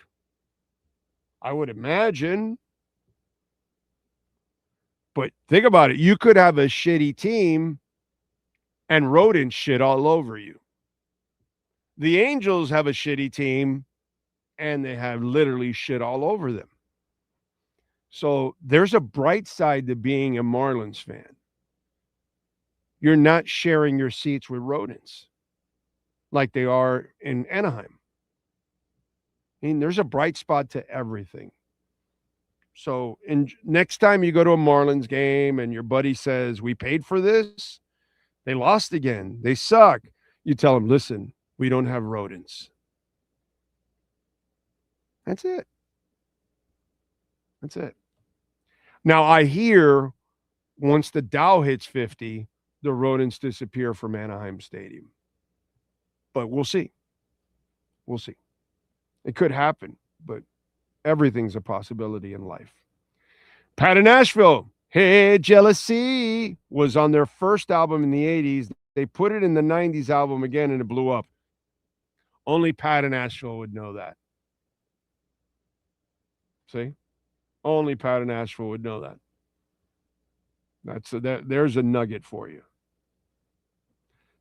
I would imagine. But think about it. You could have a shitty team and rodent shit all over you. The Angels have a shitty team and they have literally shit all over them. So there's a bright side to being a Marlins fan. You're not sharing your seats with rodents like they are in Anaheim. I mean, there's a bright spot to everything. So next time you go to a Marlins game and your buddy says, we paid for this, they lost again, they suck. You tell them, listen, we don't have rodents. That's it. That's it. Now, I hear once the Dow hits 50, the rodents disappear from Anaheim Stadium. But we'll see. We'll see. It could happen, but everything's a possibility in life. Pat in Nashville, Hey Jealousy, was on their first album in the 80s. They put it in the 90s album again, and it blew up. Only Pat in Nashville would know that. See? Only Pat in Nashville would know that. There's a nugget for you.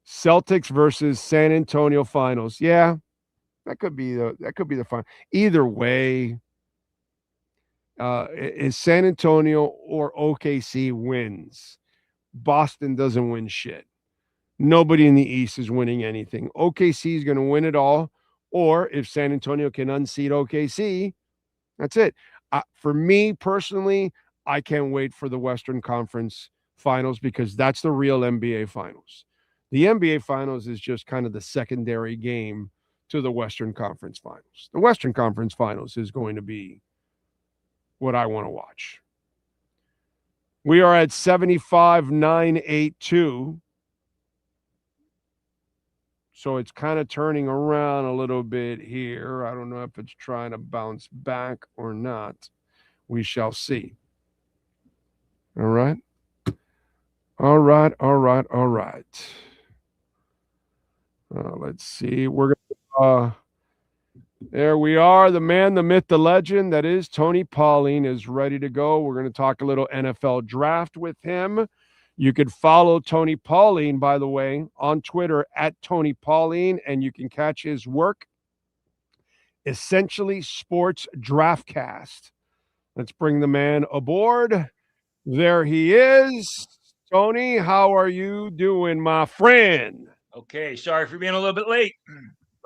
Celtics versus San Antonio finals. Yeah, that could be the final. Either way, is San Antonio or OKC wins. Boston doesn't win shit. Nobody in the East is winning anything. OKC is going to win it all. Or if San Antonio can unseat OKC, that's it. For me personally, I can't wait for the Western Conference Finals because that's the real NBA Finals. The NBA Finals is just kind of the secondary game to the Western Conference Finals. The Western Conference Finals is going to be what I want to watch. We are at 75,982. So it's kind of turning around a little bit here. I don't know if it's trying to bounce back or not. We shall see. All right. All right. Let's see. We're going to, there we are. The man, the myth, the legend that is Tony Pauline is ready to go. We're going to talk a little NFL draft with him. You could follow Tony Pauline, by the way, on Twitter at Tony Pauline, and you can catch his work, Essentially Sports Draftcast. Let's bring the man aboard. There he is. Tony, how are you doing, my friend?
Okay, sorry for being a little bit late.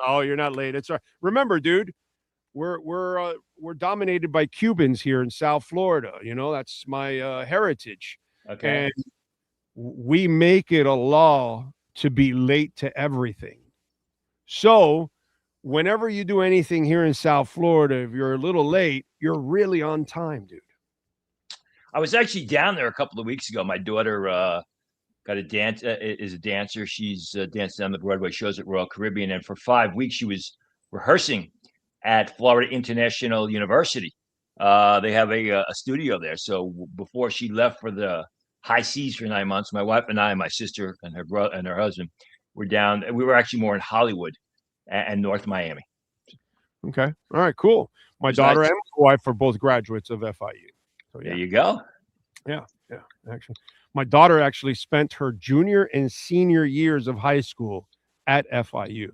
Oh, you're not late. It's all right. Remember, dude, we're dominated by Cubans here in South Florida. You know, that's my heritage.
Okay.
And we make it a law to be late to everything. So whenever you do anything here in South Florida, if you're a little late, you're really on time, dude.
I was actually down there a couple of weeks ago. My daughter got a dance is a dancer. She's danced on the Broadway shows at Royal Caribbean, and for 5 weeks she was rehearsing at Florida International University. They have a studio there. So before she left for the high seas for 9 months, my wife and I, my sister and her brother and her husband, were down. We were actually more in Hollywood and North Miami.
Okay. All right, cool. My daughter and my wife are both graduates of FIU. So,
There you go.
Yeah. Actually, my daughter actually spent her junior and senior years of high school at FIU.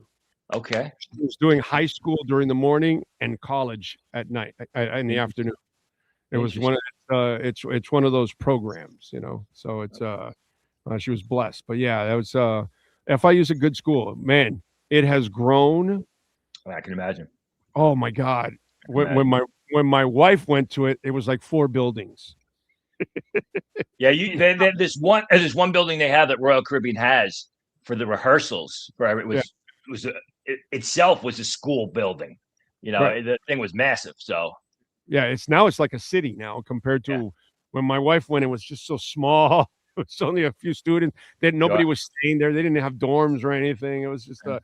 Okay.
She was doing high school during the morning and college at night in the afternoon. It was one of it's one of those programs, So it's she was blessed. But yeah, that was FIU is a good school. Man, it has grown.
I can imagine.
Oh my God. When my wife went to it, it was like 4 buildings.
Yeah, there's one building they have that Royal Caribbean has for the rehearsals. Itself was a school building.
Right.
The thing was massive. So
yeah, it's like a city now compared to when my wife went. It was just so small. It was only a few students. Nobody was staying there. They didn't have dorms or anything. It was just a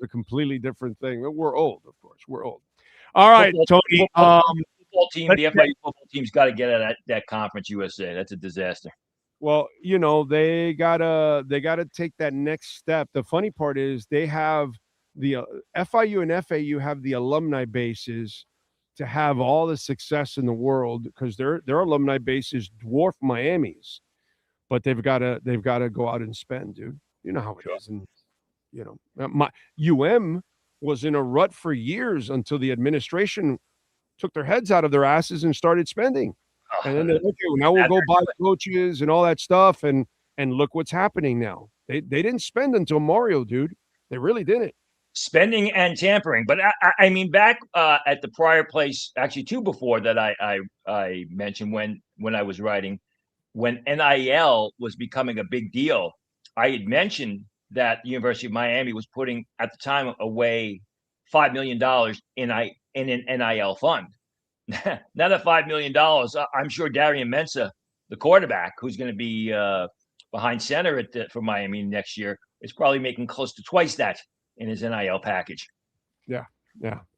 completely different thing. We're old, of course. We're old. All right, Tony.
Football team, the FIU football team's got to get out of that Conference USA. That's a disaster.
Well, they gotta take that next step. The funny part is they have the FIU and FAU have the alumni bases to have all the success in the world because their alumni bases dwarf Miami's, but they've got to go out and spend, dude. You know how it is, and my UM was in a rut for years until the administration took their heads out of their asses and started spending. And then now we'll go buy coaches and all that stuff. And look what's happening now. They didn't spend until Mario, dude. They really didn't.
Spending and tampering. But I mean, back at the prior place, actually 2 before that I mentioned when I was writing, when NIL was becoming a big deal, I had mentioned that the University of Miami was putting at the time away $5 million in an NIL fund. Now that $5 million, I'm sure Darian Mensah, the quarterback, who's going to be behind center for Miami next year, is probably making close to twice that in his NIL package.
Yeah,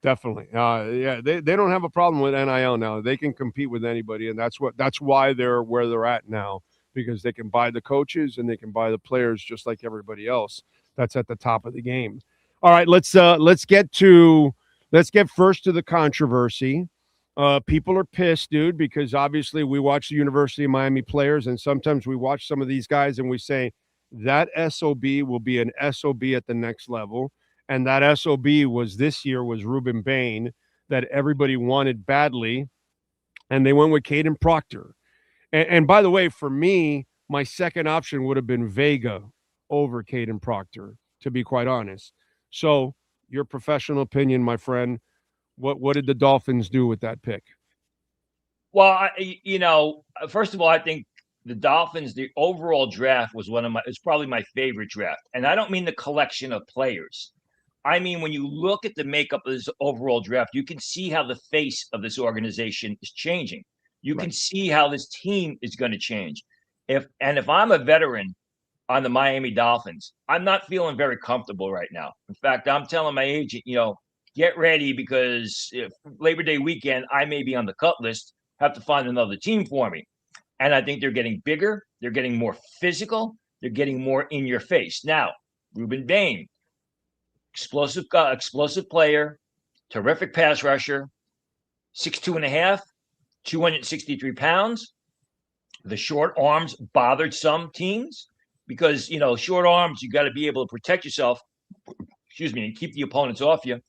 definitely. They don't have a problem with NIL now. They can compete with anybody, and that's why they're where they're at now, because they can buy the coaches and they can buy the players just like everybody else. That's at the top of the game. All right, let's get first to the controversy. People are pissed, dude, because obviously we watch the University of Miami players, and sometimes we watch some of these guys and we say that SOB will be an SOB at the next level. And that SOB this year was Ruben Bain, that everybody wanted badly. And they went with Caden Proctor. And by the way, for me, my second option would have been Vega over Caden Proctor, to be quite honest. So your professional opinion, my friend, what did the Dolphins do with that pick?
Well, first of all, I think the Dolphins, the overall draft was it's probably my favorite draft. And I don't mean the collection of players. I mean, when you look at the makeup of this overall draft, you can see how the face of this organization is changing. You can see how this team is going to change. If I'm a veteran on the Miami Dolphins, I'm not feeling very comfortable right now. In fact, I'm telling my agent, get ready, because if Labor Day weekend, I may be on the cut list, have to find another team for me. And I think they're getting bigger. They're getting more physical. They're getting more in your face. Now, Ruben Bain, explosive player, terrific pass rusher, 6'2.5", 263 pounds. The short arms bothered some teams because, short arms, you got to be able to protect yourself, and keep the opponents off you.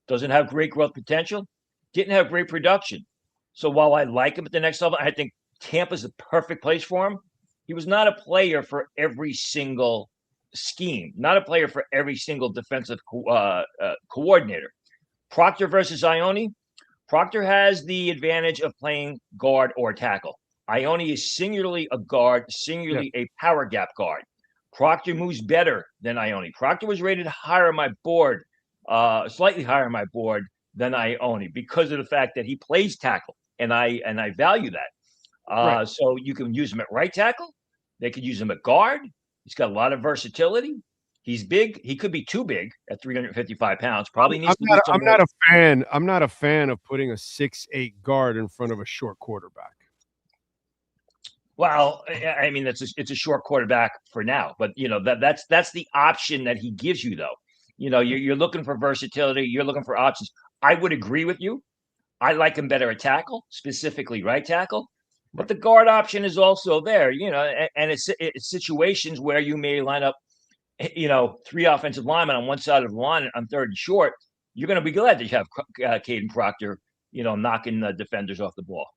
Doesn't have great growth potential. Didn't have great production. So while I like him at the next level, I think Tampa's the perfect place for him. He was not a player for every single scheme, not a player for every single defensive coordinator. Proctor versus Ione. Proctor has the advantage of playing guard or tackle. Ione is singularly a guard, a power gap guard. Proctor moves better than Ione. Proctor was rated higher on my board, slightly higher on my board than Ione, because of the fact that he plays tackle, and I value that.
Right.
So you can use him at right tackle. They could use him at guard. He's got a lot of versatility. He's big. He could be too big at 355 pounds. Probably needs to lose some
I'm
weight.
not a fan. I'm not a fan of putting a 6'8" guard in front of a short quarterback.
Well, I mean, it's a short quarterback for now, but that's the option that he gives you, though. You're looking for versatility. You're looking for options. I would agree with you. I like him better at tackle, specifically right tackle. But the guard option is also there, and it's situations where you may line up, 3 offensive linemen on one side of the line on third and short. You're going to be glad that you have Caden Proctor, knocking the defenders off the ball.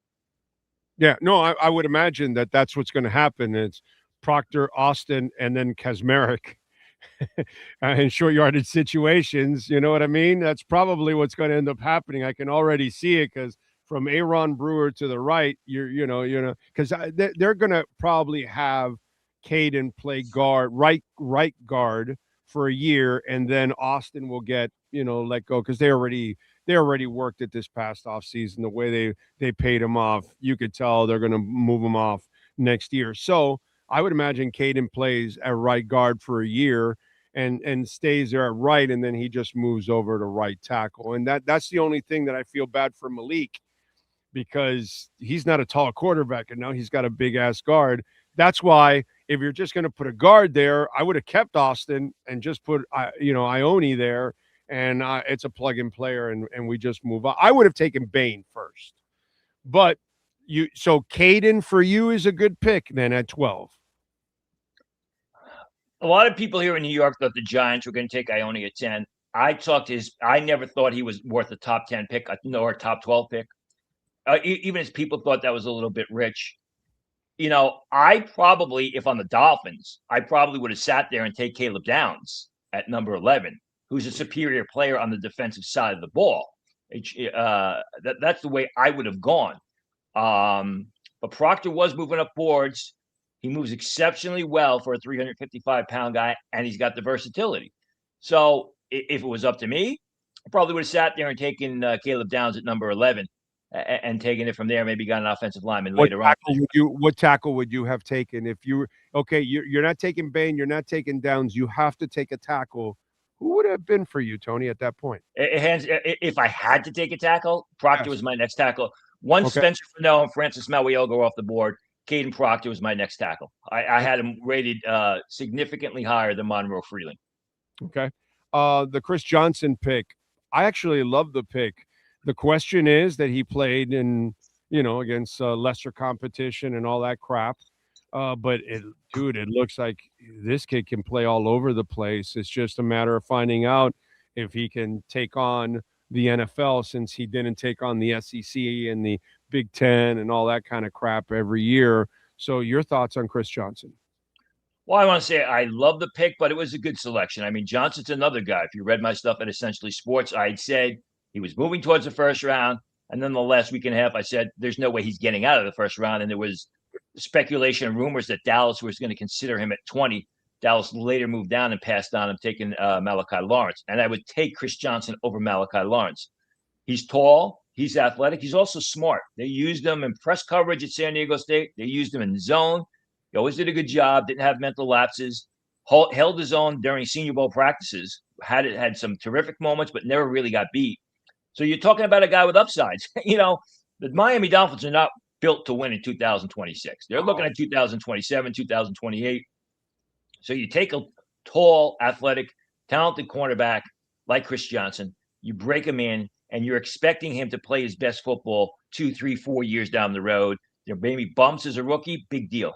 Yeah, no, I would imagine that's what's going to happen. It's Proctor, Austin, and then Kazmarek in short yardage situations. You know what I mean? That's probably what's going to end up happening. I can already see it because from Aaron Brewer to the right, because they're going to probably have Caden play guard, right guard for a year, and then Austin will get let go because they already worked it this past offseason. The way they paid him off, you could tell they're going to move him off next year. So I would imagine Caden plays at right guard for a year and stays there at right, and then he just moves over to right tackle. And that's the only thing that I feel bad for Malik, because he's not a tall quarterback, and now he's got a big-ass guard. That's why if you're just going to put a guard there, I would have kept Austin and just put Ione there, and it's a plug-in player, and we just move on. I would have taken Bain first. But so Caden for you is a good pick then at 12.
A lot of people here in New York thought the Giants were going to take Ione at 10. I never thought he was worth a top 10 pick, nor a top 12 pick. Even as people thought that was a little bit rich. I probably, if on the Dolphins, I probably would have sat there and take Caleb Downs at number 11, who's a superior player on the defensive side of the ball. That's the way I would have gone. But Proctor was moving up boards. He moves exceptionally well for a 355-pound guy, and he's got the versatility. So if it was up to me, I probably would have sat there and taken Caleb Downs at number 11 and taken it from there, maybe got an offensive lineman later on.
What tackle would you have taken if you were – okay, you're not taking Bain, you're not taking Downs. You have to take a tackle. Who would it have been for you, Tony, at that point?
If I had to take a tackle, Proctor was my next tackle. Once Spencer Fano and Francis Mauiel go off the board, Caden Proctor was my next tackle. I had him rated significantly higher than Monroe Freeling.
Okay. The Chris Johnson pick, I actually love the pick. The question is that he played in, against lesser competition and all that crap. But it looks like this kid can play all over the place. It's just a matter of finding out if he can take on the NFL, since he didn't take on the SEC and the Big Ten and all that kind of crap every year. So your thoughts on Chris Johnson?
Well, I want to say I love the pick, but it was a good selection. I mean, Johnson's another guy. If you read my stuff at Essentially Sports, I'd said he was moving towards the first round. And then the last week and a half, I said, there's no way he's getting out of the first round. And there was speculation and rumors that Dallas was going to consider him at 20. Dallas later moved down and passed on him, taking Malachi Lawrence. And I would take Chris Johnson over Malachi Lawrence. He's tall. He's athletic. He's also smart. They used him in press coverage at San Diego State. They used him in zone. He always did a good job, didn't have mental lapses, held his own during Senior Bowl practices, had some terrific moments, but never really got beat. So you're talking about a guy with upsides. The Miami Dolphins are not built to win in 2026. They're looking at 2027, 2028. So you take a tall, athletic, talented cornerback like Chris Johnson, you break him in, and you're expecting him to play his best football 2, 3, 4 years down the road. There may be bumps as a rookie, big deal.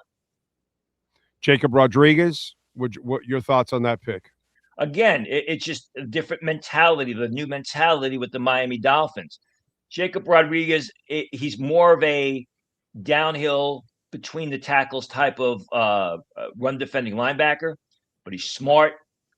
Jacob Rodriguez, what your thoughts on that pick?
Again, it's just a different mentality, the new mentality with the Miami Dolphins. Jacob Rodriguez, he's more of a downhill between the tackles type of run defending linebacker, but he's smart,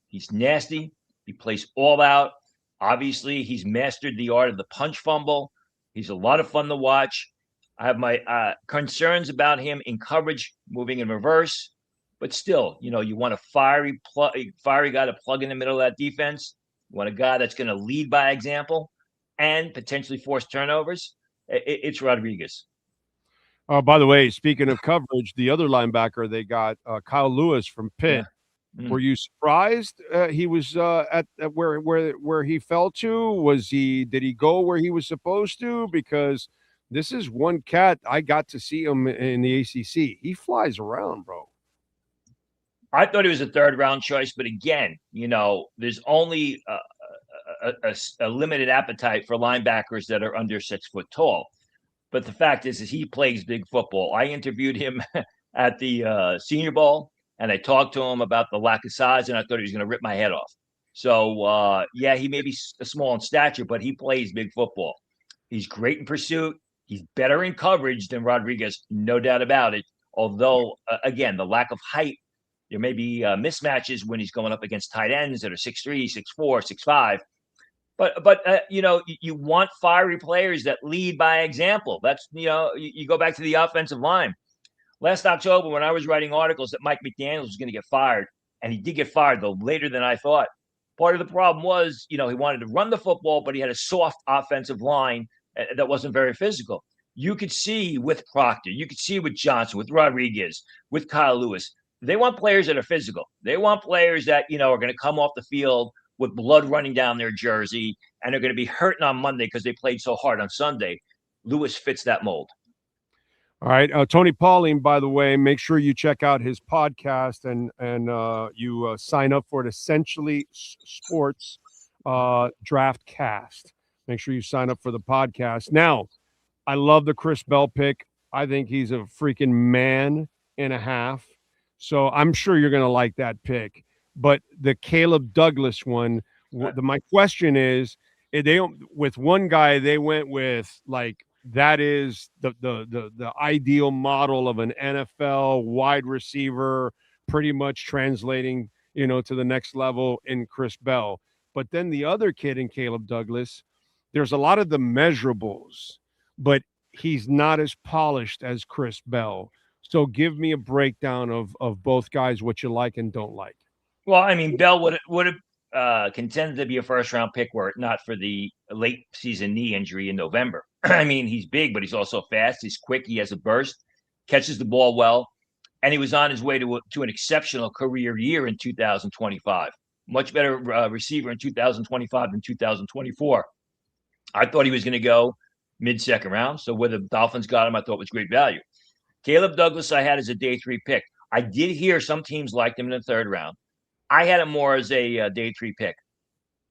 he's nasty, he plays all out. Obviously, he's mastered the art of the punch fumble. He's a lot of fun to watch. I have my concerns about him in coverage, moving in reverse. But still, you want a fiery guy to plug in the middle of that defense. You want a guy that's going to lead by example and potentially force turnovers. It's Rodriguez.
By the way, speaking of coverage, the other linebacker they got, Kyle Lewis from Pitt.
Yeah.
Were you surprised he was at where he fell to? Did he go where he was supposed to? Because this is one cat I got to see him in the ACC. He flies around, bro.
I thought he was a third round choice, but again, there's only a limited appetite for linebackers that are under 6 foot tall. But the fact is he plays big football. I interviewed him at the Senior Bowl, and I talked to him about the lack of size, and I thought he was going to rip my head off. So, he may be small in stature, but he plays big football. He's great in pursuit. He's better in coverage than Rodriguez, no doubt about it. Although, again, the lack of height, there may be mismatches when he's going up against tight ends that are 6'3", 6'4", 6'5". But you want fiery players that lead by example. That's, you go back to the offensive line. Last October, when I was writing articles that Mike McDaniels was going to get fired, and he did get fired, though later than I thought. Part of the problem was, he wanted to run the football, but he had a soft offensive line that wasn't very physical. You could see with Proctor, you could see with Johnson, with Rodriguez, with Kyle Lewis. They want players that are physical. They want players that, are going to come off the field with blood running down their jersey, and they're going to be hurting on Monday because they played so hard on Sunday. Lewis fits that mold.
All right. Tony Pauline, by the way, make sure you check out his podcast and you sign up for it. Essentially Sports Draft Cast. Make sure you sign up for the podcast. Now, I love the Chris Bell pick. I think he's a freaking man and a half. So I'm sure you're going to like that pick. But the Caleb Douglas one, my question is, with one guy, they went with like, that is the ideal model of an NFL wide receiver, pretty much translating, to the next level in Chris Bell. But then the other kid in Caleb Douglas, there's a lot of the measurables, but he's not as polished as Chris Bell. So give me a breakdown of both guys, what you like and don't like.
Well, I mean, Bell would have contended to be a first-round pick were it not for the late season knee injury in November. I mean, he's big, but he's also fast. He's quick. He has a burst, catches the ball well, and he was on his way to an exceptional career year in 2025. Much better receiver in 2025 than 2024. I thought he was going to go mid-second round, so where the Dolphins got him, I thought was great value. Caleb Douglas I had as a day 3 pick. I did hear some teams liked him in the 3rd round. I had him more as a day 3 pick.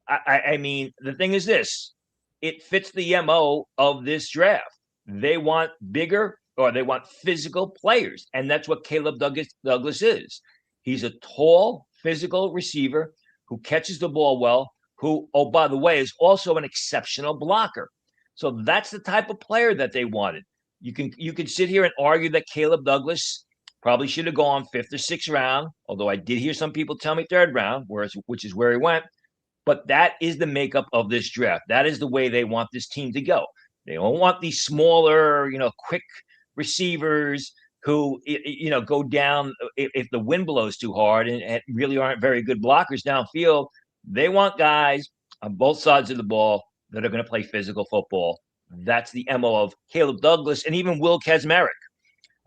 I mean, the thing is this. It fits the MO of this draft. They want bigger or they want physical players, and that's what Caleb Douglas is. He's a tall, physical receiver who catches the ball well, who, oh, by the way, is also an exceptional blocker. So that's the type of player that they wanted. You can sit here and argue that Caleb Douglas probably should have gone 5th or 6th round, although I did hear some people tell me 3rd round, which is where he went. But that is the makeup of this draft. That is the way they want this team to go. They don't want these smaller, quick receivers who, go down if the wind blows too hard and really aren't very good blockers downfield. They want guys on both sides of the ball that are going to play physical football. That's the MO of Caleb Douglas and even Will Kazmarek.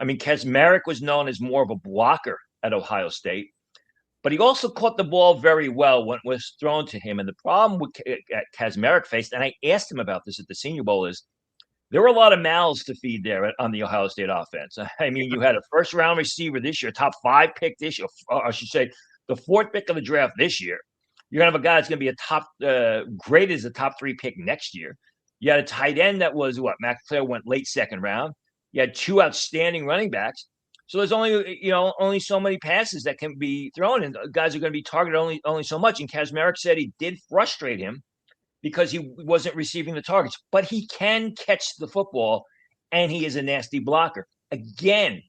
I mean, Kazmarek was known as more of a blocker at Ohio State, but he also caught the ball very well when it was thrown to him. And the problem with Kazmarek faced, and I asked him about this at the Senior Bowl, is there were a lot of mouths to feed there on the Ohio State offense. I mean, you had a first-round receiver this year, top 5 pick this year, or I should say the 4th pick of the draft this year. You're going to have a guy that's going to be a top, graded as a top 3 pick next year. You had a tight end that was McClure went late 2nd round. You had 2 outstanding running backs. So there's only so many passes that can be thrown, and guys are going to be targeted only so much. And Kazmarek said he did frustrate him because he wasn't receiving the targets, but he can catch the football, and he is a nasty blocker. Again,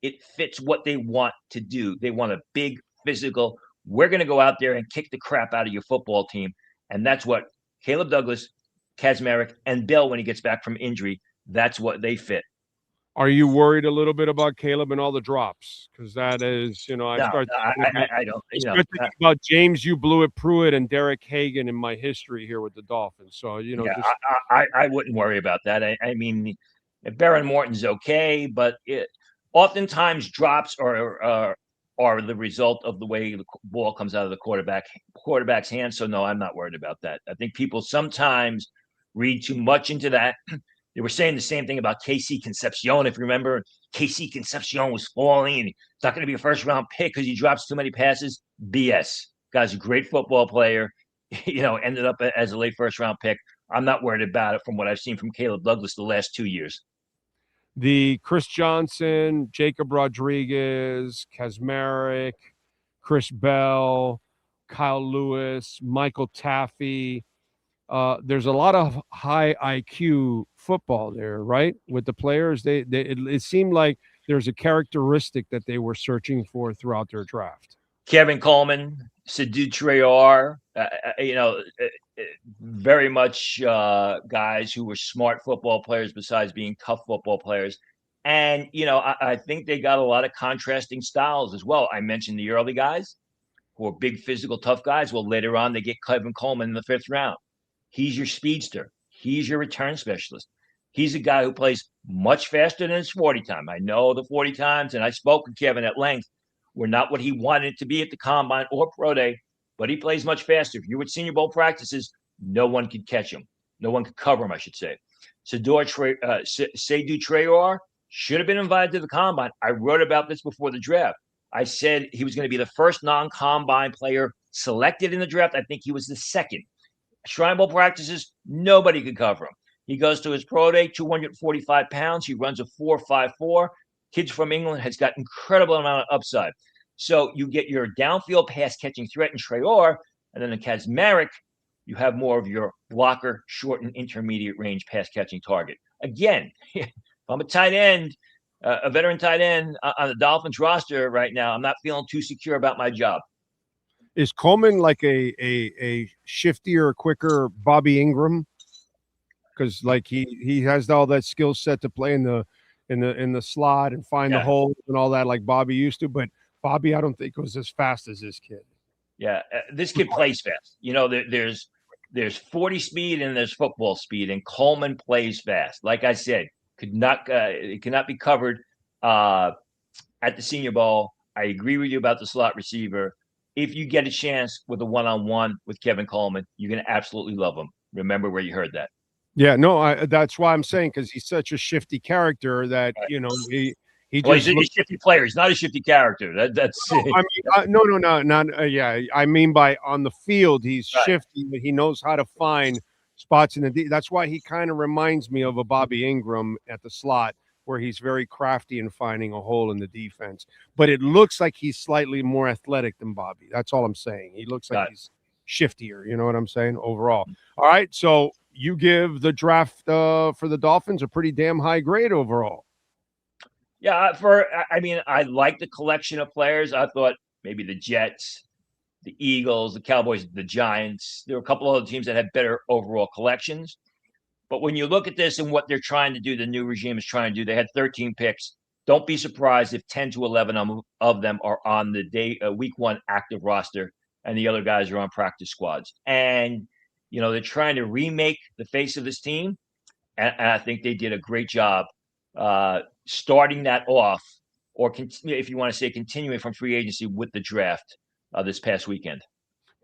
it fits what they want to do. They want a big, physical, we're going to go out there and kick the crap out of your football team, and that's what Caleb Douglas, Kazmarek, and Bell, when he gets back from injury, that's what they fit.
Are you worried a little bit about Caleb and all the drops? Because that is, I don't. Thinking about James, you blew it, Pruitt, and Derek Hagan in my history here with the Dolphins. So
I wouldn't worry about that. I mean, Baron Morton's okay, but oftentimes drops are the result of the way the ball comes out of the quarterback's hands. So no, I'm not worried about that. I think people sometimes read too much into that. They were saying the same thing about KC Concepcion. If you remember, KC Concepcion was falling and he's not going to be a first-round pick because he drops too many passes. BS. Guy's a great football player. Ended up as a late first-round pick. I'm not worried about it from what I've seen from Caleb Douglas the last 2 years.
The Chris Johnson, Jacob Rodriguez, Kazmarek, Chris Bell, Kyle Lewis, Michael Taffy. There's a lot of high IQ football there, right? With the players, it seemed like there's a characteristic that they were searching for throughout their draft.
Kevin Coleman, Sidhu Traore, very much guys who were smart football players besides being tough football players. And, I think they got a lot of contrasting styles as well. I mentioned the early guys who are big, physical, tough guys. Well, later on, they get Kevin Coleman in the 5th round. He's your speedster. He's your return specialist. He's a guy who plays much faster than his 40 time. I know the 40 times, and I spoke with Kevin at length, were not what he wanted to be at the Combine or Pro Day, but he plays much faster. If you were at Senior Bowl practices, no one could catch him. No one could cover him, I should say. Sidhu Traore should have been invited to the Combine. I wrote about this before the draft. I said he was going to be the first non-Combine player selected in the draft. I think he was the second. Shrine Bowl practices, nobody could cover him. He goes to his Pro Day, 245 pounds. He runs a 4.54. Kids from England has got incredible amount of upside. So you get your downfield pass catching threat in Traore, and then in Kazmarek, you have more of your blocker, short and intermediate range pass catching target. Again, if I'm a tight end, a veteran tight end on the Dolphins roster right now, I'm not feeling too secure about my job.
Is Coleman like a shiftier, quicker Bobby Ingram? Because like he has all that skill set to play in the slot and find the hole and all that like Bobby used to, but Bobby I don't think was as fast as this kid.
Yeah, this kid plays fast. There's 40 speed and there's football speed, and Coleman plays fast. Like I said, it cannot be covered at the Senior Bowl. I agree with you about the slot receiver. If you get a chance with a one-on-one with Kevin Coleman, you're going to absolutely love him. Remember where you heard that.
Yeah, no, that's why I'm saying, because he's such a shifty character that, he's
a shifty player. He's not a shifty character. That's
I mean by on the field, he's shifty, but he knows how to find spots in the that's why he kind of reminds me of a Bobby Ingram at the slot, where he's very crafty in finding a hole in the defense. But it looks like he's slightly more athletic than Bobby. That's all I'm saying. He looks like he's shiftier. You know what I'm saying? Overall. All right. So you give the draft for the Dolphins a pretty damn high grade overall.
Yeah. I like the collection of players. I thought maybe the Jets, the Eagles, the Cowboys, the Giants, there were a couple of other teams that had better overall collections. But when you look at this and what they're trying to do, the new regime is trying to do, they had 13 picks. Don't be surprised if 10 to 11 of them are on the week 1 active roster, and the other guys are on practice squads. And, they're trying to remake the face of this team. And I think they did a great job starting that off, or if you want to say continuing from free agency with the draft this past weekend.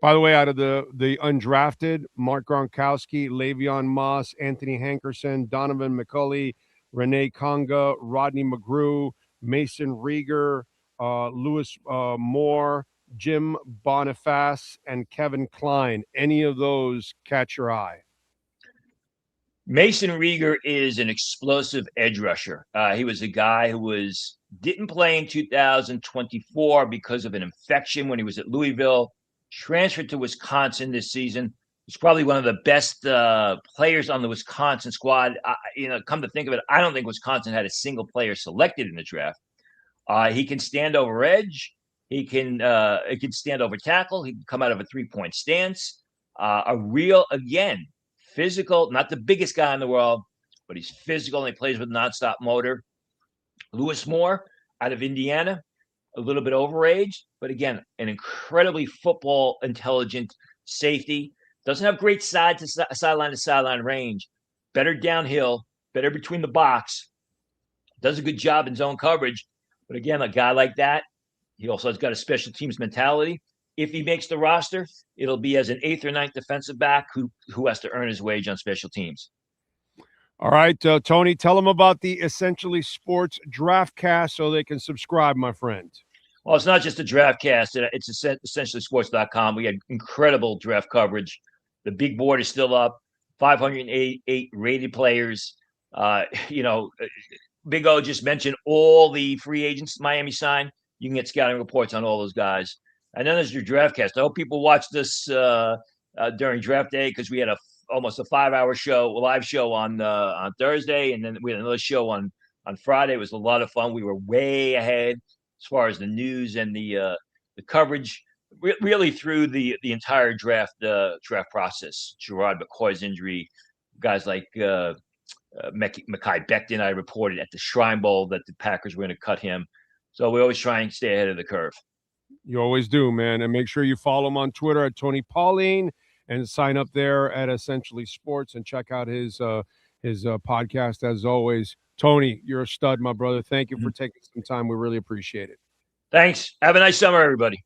By the way, out of the undrafted, Mark Gronkowski, Le'Veon Moss, Anthony Hankerson, Donovan McCulley, Renee Conga, Rodney McGrew, Mason Rieger, Lewis Moore, Jim Boniface, and Kevin Klein. Any of those catch your eye?
Mason Rieger is an explosive edge rusher. He was a guy who didn't play in 2024 because of an infection when he was at Louisville. Transferred to Wisconsin this season. He's probably one of the best players on the Wisconsin squad. Come to think of it, I don't think Wisconsin had a single player selected in the draft. He can stand over edge. He can stand over tackle. He can come out of a 3-point stance. A real, again, physical, not the biggest guy in the world, but he's physical and he plays with nonstop motor. Lewis Moore out of Indiana. A little bit overage, but again, an incredibly football intelligent safety. Doesn't have great sideline to sideline range. Better downhill, better between the box, does a good job in zone coverage. But again, a guy like that, he also has got a special teams mentality. If he makes the roster, it'll be as an 8th or 9th defensive back who has to earn his wage on special teams.
All right, Tony, tell them about the Essentially Sports Draftcast so they can subscribe, my friend.
Well, it's not just a Draftcast. It's essentiallysports.com. We had incredible draft coverage. The big board is still up. 588 rated players. Big O just mentioned all the free agents Miami signed. You can get scouting reports on all those guys. And then there's your Draftcast. I hope people watch this during draft day because we had almost a 5-hour live show on Thursday, and then we had another show on Friday. It was a lot of fun. We were way ahead as far as the news and the coverage, really through the entire draft process. Gerard McCoy's injury, guys like Mekhi Becton. I reported at the Shrine Bowl that the Packers were going to cut him. So we always try and stay ahead of the curve.
You always do, man. And make sure you follow him on Twitter at Tony Pauline and sign up there at Essentially Sports and check out his podcast as always. Tony, you're a stud, my brother. Thank you for taking some time. We really appreciate it.
Thanks. Have a nice summer, everybody.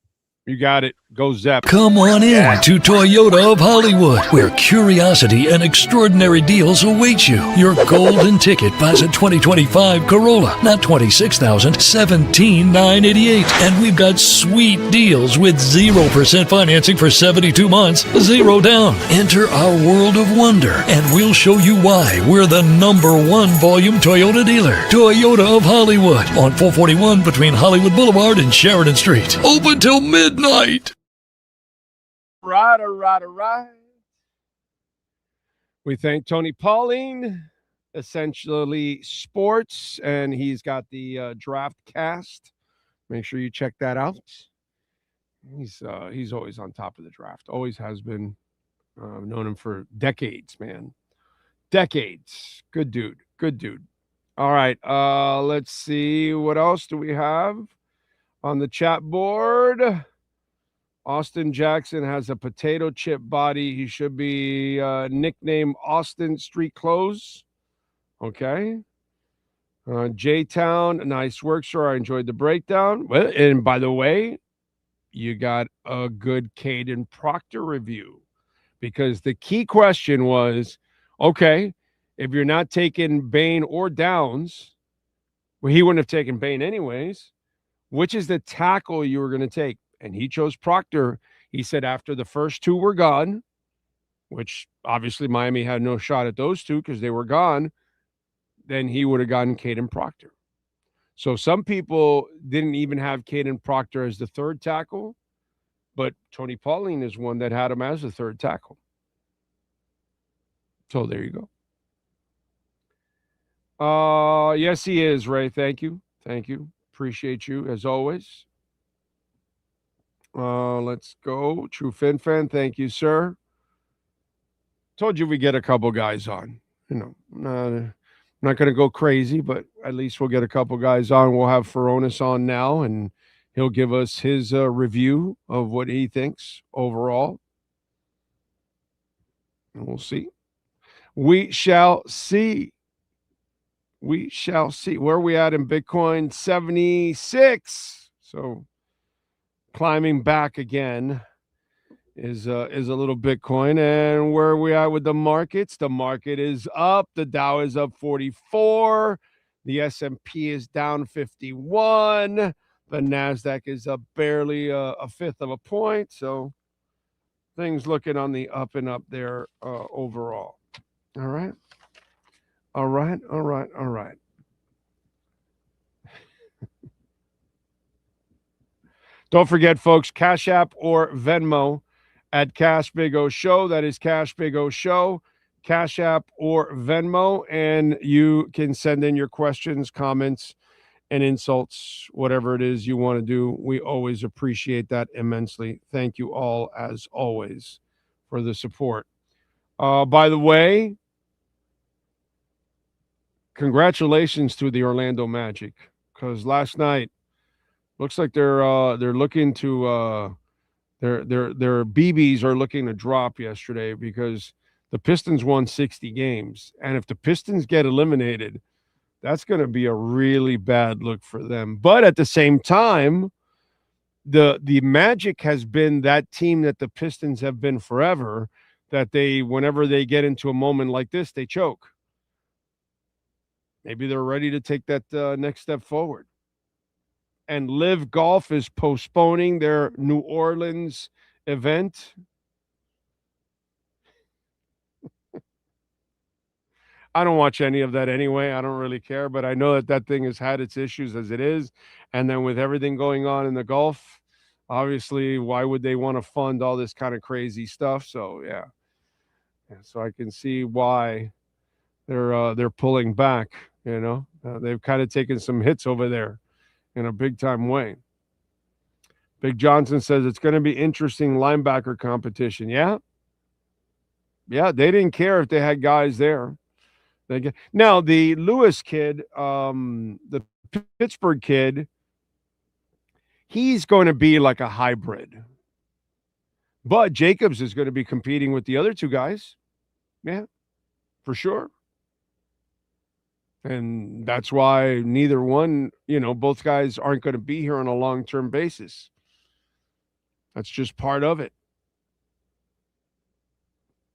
You got it. Go Zep.
Come on in to Toyota of Hollywood, where curiosity and extraordinary deals await you. Your golden ticket buys a 2025 Corolla, not $26,000, $17,988. And we've got sweet deals with 0% financing for 72 months, 0 down. Enter our world of wonder, and we'll show you why we're the #1 volume Toyota dealer. Toyota of Hollywood on 441 between Hollywood Boulevard and Sheridan Street. Open till midnight.
Right. We thank Tony Pauline, Essentially Sports, and he's got the draft cast. Make sure you check that out. He's always on top of the draft. Always has been. I've known him for decades, man. Decades. Good dude. All right. Let's see. What else do we have on the chat board? Austin Jackson has a potato chip body. He should be nicknamed Austin Street Clothes. Okay. J-Town, nice work, sir. I enjoyed the breakdown. Well, and by the way, you got a good Caden Proctor review because the key question was, okay, if you're not taking Bain or Downs, well, he wouldn't have taken Bain anyways. Which is the tackle you were going to take? And he chose Proctor. He said after the first 2 were gone, which obviously Miami had no shot at those 2 because they were gone, then he would have gotten Caden Proctor. So some people didn't even have Caden Proctor as the 3rd tackle, but Tony Pauline is one that had him as the 3rd tackle. So there you go. Yes, he is, Ray. Thank you. Appreciate you as always. Let's go. True Fin Fan. Thank you, sir. Told you we get a couple guys on. I'm not going to go crazy, but at least we'll get a couple guys on. We'll have Furones on now, and he'll give us his review of what he thinks overall. And we'll see. We shall see. Where are we at in Bitcoin? 76. So climbing back again is a little Bitcoin. And where are we at with the markets? The market is up. The Dow is up 44. The S&P is down 51. The NASDAQ is up barely a fifth of a point. So things looking on the up and up there overall. All right. Don't forget, folks, Cash App or Venmo at Cash Big O Show. That is Cash Big O Show, Cash App or Venmo. And you can send in your questions, comments, and insults, whatever it is you want to do. We always appreciate that immensely. Thank you all, as always, for the support. By the way, congratulations to the Orlando Magic, because last night looks like they're looking to their BBs are looking to drop yesterday because the Pistons won 60 games, and if the Pistons get eliminated, That's going to be a really bad look for them. But at the same time, the Magic has been that team that the Pistons have been forever, that whenever they get into a moment like this, they choke. Maybe they're ready to take that next step forward. And Live Golf is postponing their New Orleans event. I don't watch any of that anyway. I don't really care, but I know that thing has had its issues as it is. And then with everything going on in the Gulf, obviously, why would they want to fund all this kind of crazy stuff? So, yeah. So I can see why they're pulling back, they've kind of taken some hits over there in a big time way. Big Johnson says it's going to be interesting linebacker competition. Yeah. Yeah. They didn't care if they had guys there. Now, the Lewis kid, the Pittsburgh kid, he's going to be like a hybrid. But Jacobs is going to be competing with the other two guys. Yeah, for sure. And that's why neither one, both guys aren't going to be here on a long-term basis. That's just part of it.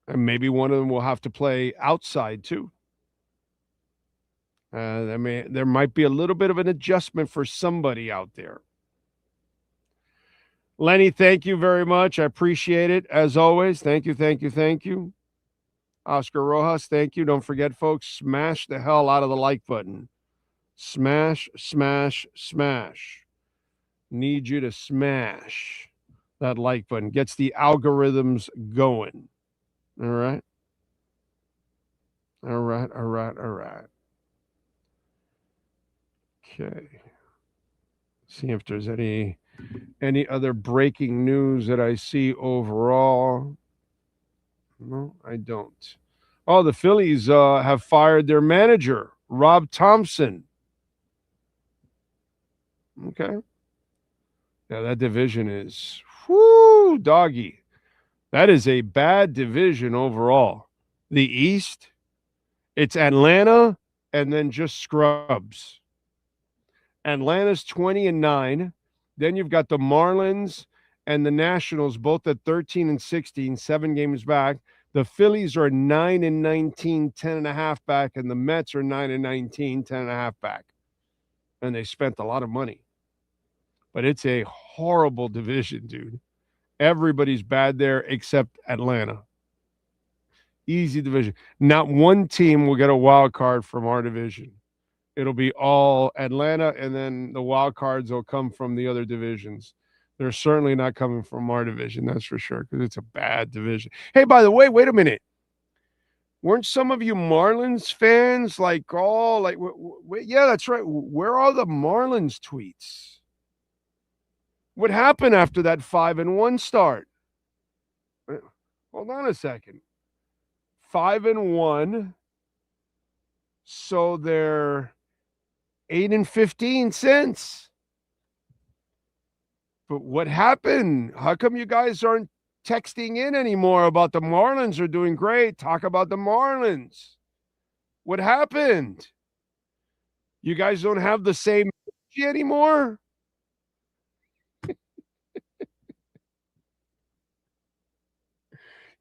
And maybe one of them will have to play outside too. There might be a little bit of an adjustment for somebody out there. Lenny, thank you very much. I appreciate it, as always. Thank you, thank you, thank you. Oscar Rojas, thank you. Don't forget, folks, smash the hell out of the like button. Smash, smash, smash. Need you to smash that like button. Gets the algorithms going. All right? All right, all right, all right. Okay. See if there's any other breaking news that I see overall. No, I don't. Oh, the Phillies have fired their manager, Rob Thompson. Okay. Yeah, that division is, whoo, doggy. That is a bad division overall. The East, it's Atlanta and then just scrubs. Atlanta's 20-9. Then you've got the Marlins and the Nationals, both at 13-16, 7 games back. The Phillies are 9-19, 10.5 back, and the Mets are 9-19, 10.5 back. And they spent a lot of money. But it's a horrible division, dude. Everybody's bad there except Atlanta. Easy division. Not one team will get a wild card from our division. It'll be all Atlanta, and then the wild cards will come from the other divisions. They're certainly not coming from our division, that's for sure, because it's a bad division. Hey, by the way, wait a minute. Weren't some of you Marlins fans yeah, that's right. Where are the Marlins tweets? What happened after that 5-1 start? Hold on a second. 5-1. So they're 8-15 since. But what happened? How come you guys aren't texting in anymore about the Marlins are doing great? Talk about the Marlins. What happened? You guys don't have the same energy anymore?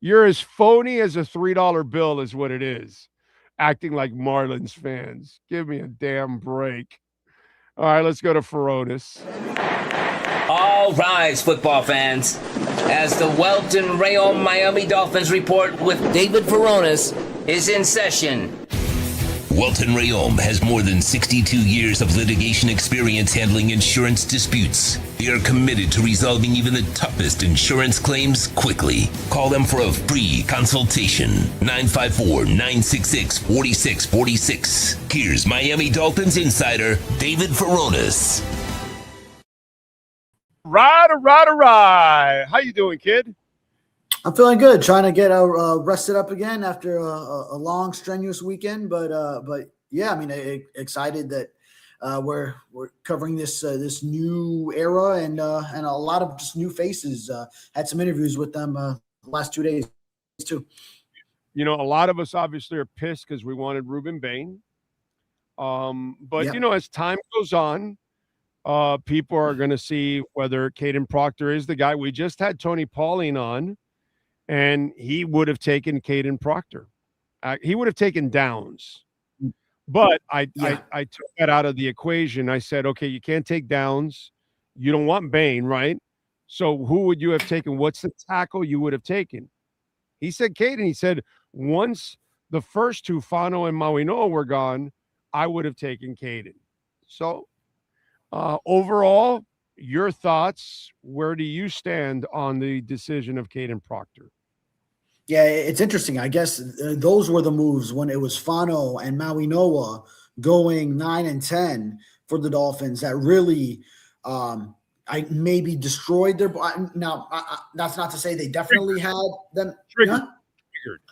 You're as phony as a $3 bill is what it is. Acting like Marlins fans. Give me a damn break. All right, let's go to Furones.
All rise, football fans. As the Welton Rayon Miami Dolphins report with David Furones is in session.
Welton Rayon has more than 62 years of litigation experience handling insurance disputes. They are committed to resolving even the toughest insurance claims quickly. Call them for a free consultation. 954-966-4646. Here's Miami Dolphins insider David Furones.
Right. How you doing, kid?
I'm feeling good. Trying to get rested up again after a long, strenuous weekend. But yeah, I mean, excited that we're covering this new era and a lot of just new faces. Had some interviews with them the last 2 days too.
You know, a lot of us obviously are pissed because we wanted Ruben Bain. But as time goes on, people are going to see whether Caden Proctor is the guy. We just had Tony Pauline on, and he would have taken Caden Proctor. He would have taken Downs. But I took that out of the equation. I said, okay, you can't take Downs. You don't want Bain, right? So who would you have taken? What's the tackle you would have taken? He said Caden. He said, once the first two, Fano and Mawinoa, were gone, I would have taken Caden. So overall, your thoughts, where do you stand on the decision of Caden Proctor?
Yeah, it's interesting. I guess those were the moves when it was Fano and Maui Noah going 9 and 10 for the Dolphins that really I maybe destroyed their. Now, that's not to say they definitely had them.
Triggered.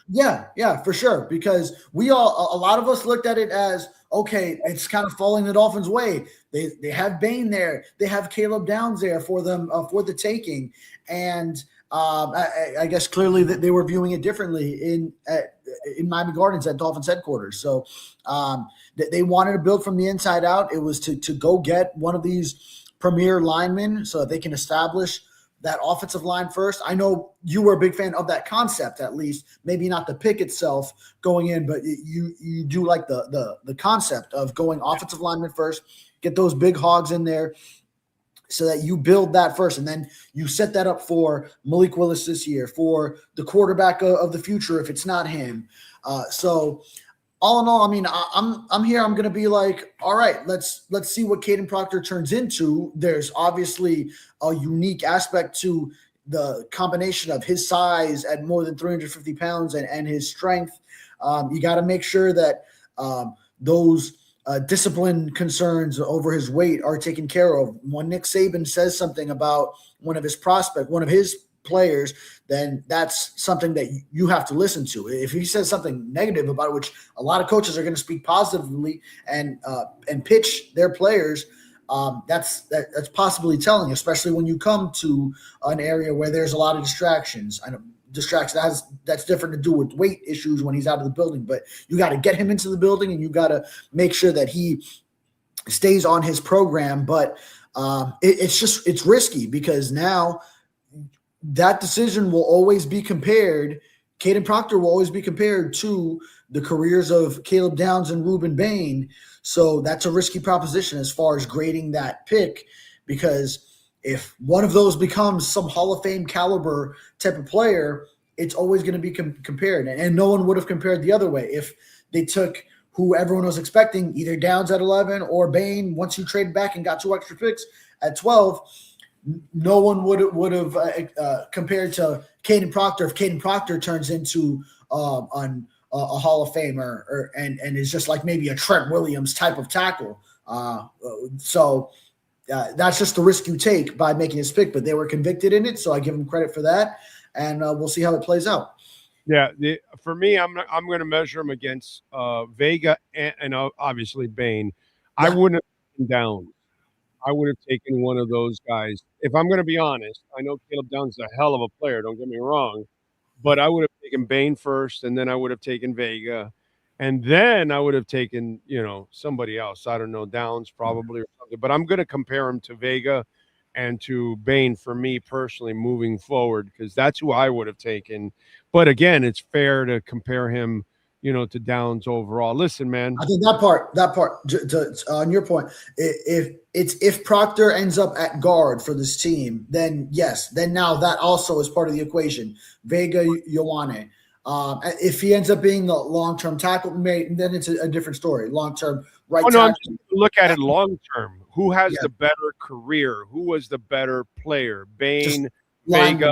Yeah, for sure. Because a lot of us looked at it as, okay, it's kind of falling the Dolphins' way. They have Bain there. They have Caleb Downs there for them for the taking. And I guess clearly that they were viewing it differently in Miami Gardens at Dolphins headquarters. So they wanted to build from the inside out. It was to go get one of these premier linemen so that they can establish that offensive line first. I know you were a big fan of that concept, at least maybe not the pick itself going in, but you do like the concept of going offensive lineman first, get those big hogs in there, so that you build that first, and then you set that up for Malik Willis this year, for the quarterback of the future if it's not him. So all in all, I mean, I'm here. I'm going to be like, all right, let's see what Caden Proctor turns into. There's obviously a unique aspect to the combination of his size at more than 350 pounds and his strength. You got to make sure that those discipline concerns over his weight are taken care of. When Nick Saban says something about one of his players, then that's something that you have to listen to. If he says something negative about it, which a lot of coaches are going to speak positively and pitch their players, that's possibly telling, especially when you come to an area where there's a lot of distractions. I know that's different to do with weight issues when he's out of the building, but you got to get him into the building and you got to make sure that he stays on his program. But it's risky because now that decision will always be compared. Caden Proctor will always be compared to the careers of Caleb Downs and Reuben Bain. So that's a risky proposition as far as grading that pick, because if one of those becomes some Hall of Fame caliber type of player, it's always going to be compared. And no one would have compared the other way. If they took who everyone was expecting, either Downs at 11 or Bain, once you traded back and got 2 extra picks at 12, no one would have compared to Caden Proctor if Caden Proctor turns into a Hall of Famer and is just like maybe a Trent Williams type of tackle. So that's just the risk you take by making this pick, but they were convicted in it, so I give them credit for that, and we'll see how it plays out.
Yeah, for me, I'm going to measure him against Vega and obviously Bain. Yeah. I wouldn't have taken Downs. I would have taken one of those guys. If I'm going to be honest, I know Caleb Downs is a hell of a player, don't get me wrong, but I would have taken Bain first, and then I would have taken Vega, and then I would have taken, somebody else. I don't know, Downs probably or something. But I'm going to compare him to Vega and to Bain for me personally moving forward, because that's who I would have taken. But again, it's fair to compare him, to Downs overall. Listen, man.
I think that part on your point, if Proctor ends up at guard for this team, then yes, then now that also is part of the equation. Vega, Ioane. If he ends up being the long-term tackle, then it's a different story. Long-term right tackle.
I'm just look at it long-term. Who has the better career? Who was the better player? Bain, Vega,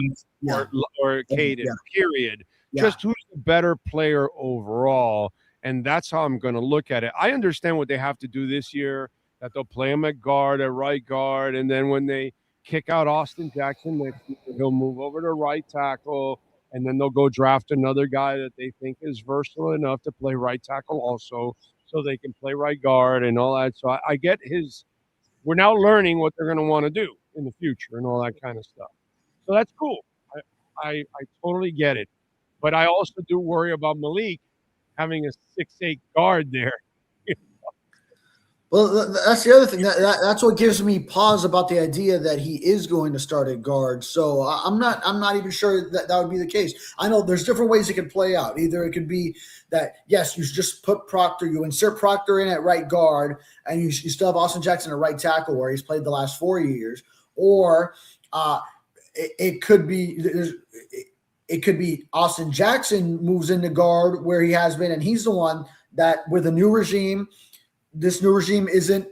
or Caden, period. Yeah. Just who's the better player overall, and that's how I'm going to look at it. I understand what they have to do this year, that they'll play him at right guard, and then when they kick out Austin Jackson next year, he'll move over to right tackle, and then they'll go draft another guy that they think is versatile enough to play right tackle also, so they can play right guard and all that. So I get we're now learning what they're going to want to do in the future and all that kind of stuff. So that's cool. I totally get it. But I also do worry about Malik having a 6'8" guard there.
Well, that's the other thing. That's what gives me pause about the idea that he is going to start at guard. So I'm not even sure that would be the case. I know there's different ways it could play out. Either it could be that, yes, you just put Proctor, you insert Proctor in at right guard, and you still have Austin Jackson at right tackle where he's played the last 4 years. Or it could be Austin Jackson moves into guard where he has been, and he's the one that with a new regime – this new regime isn't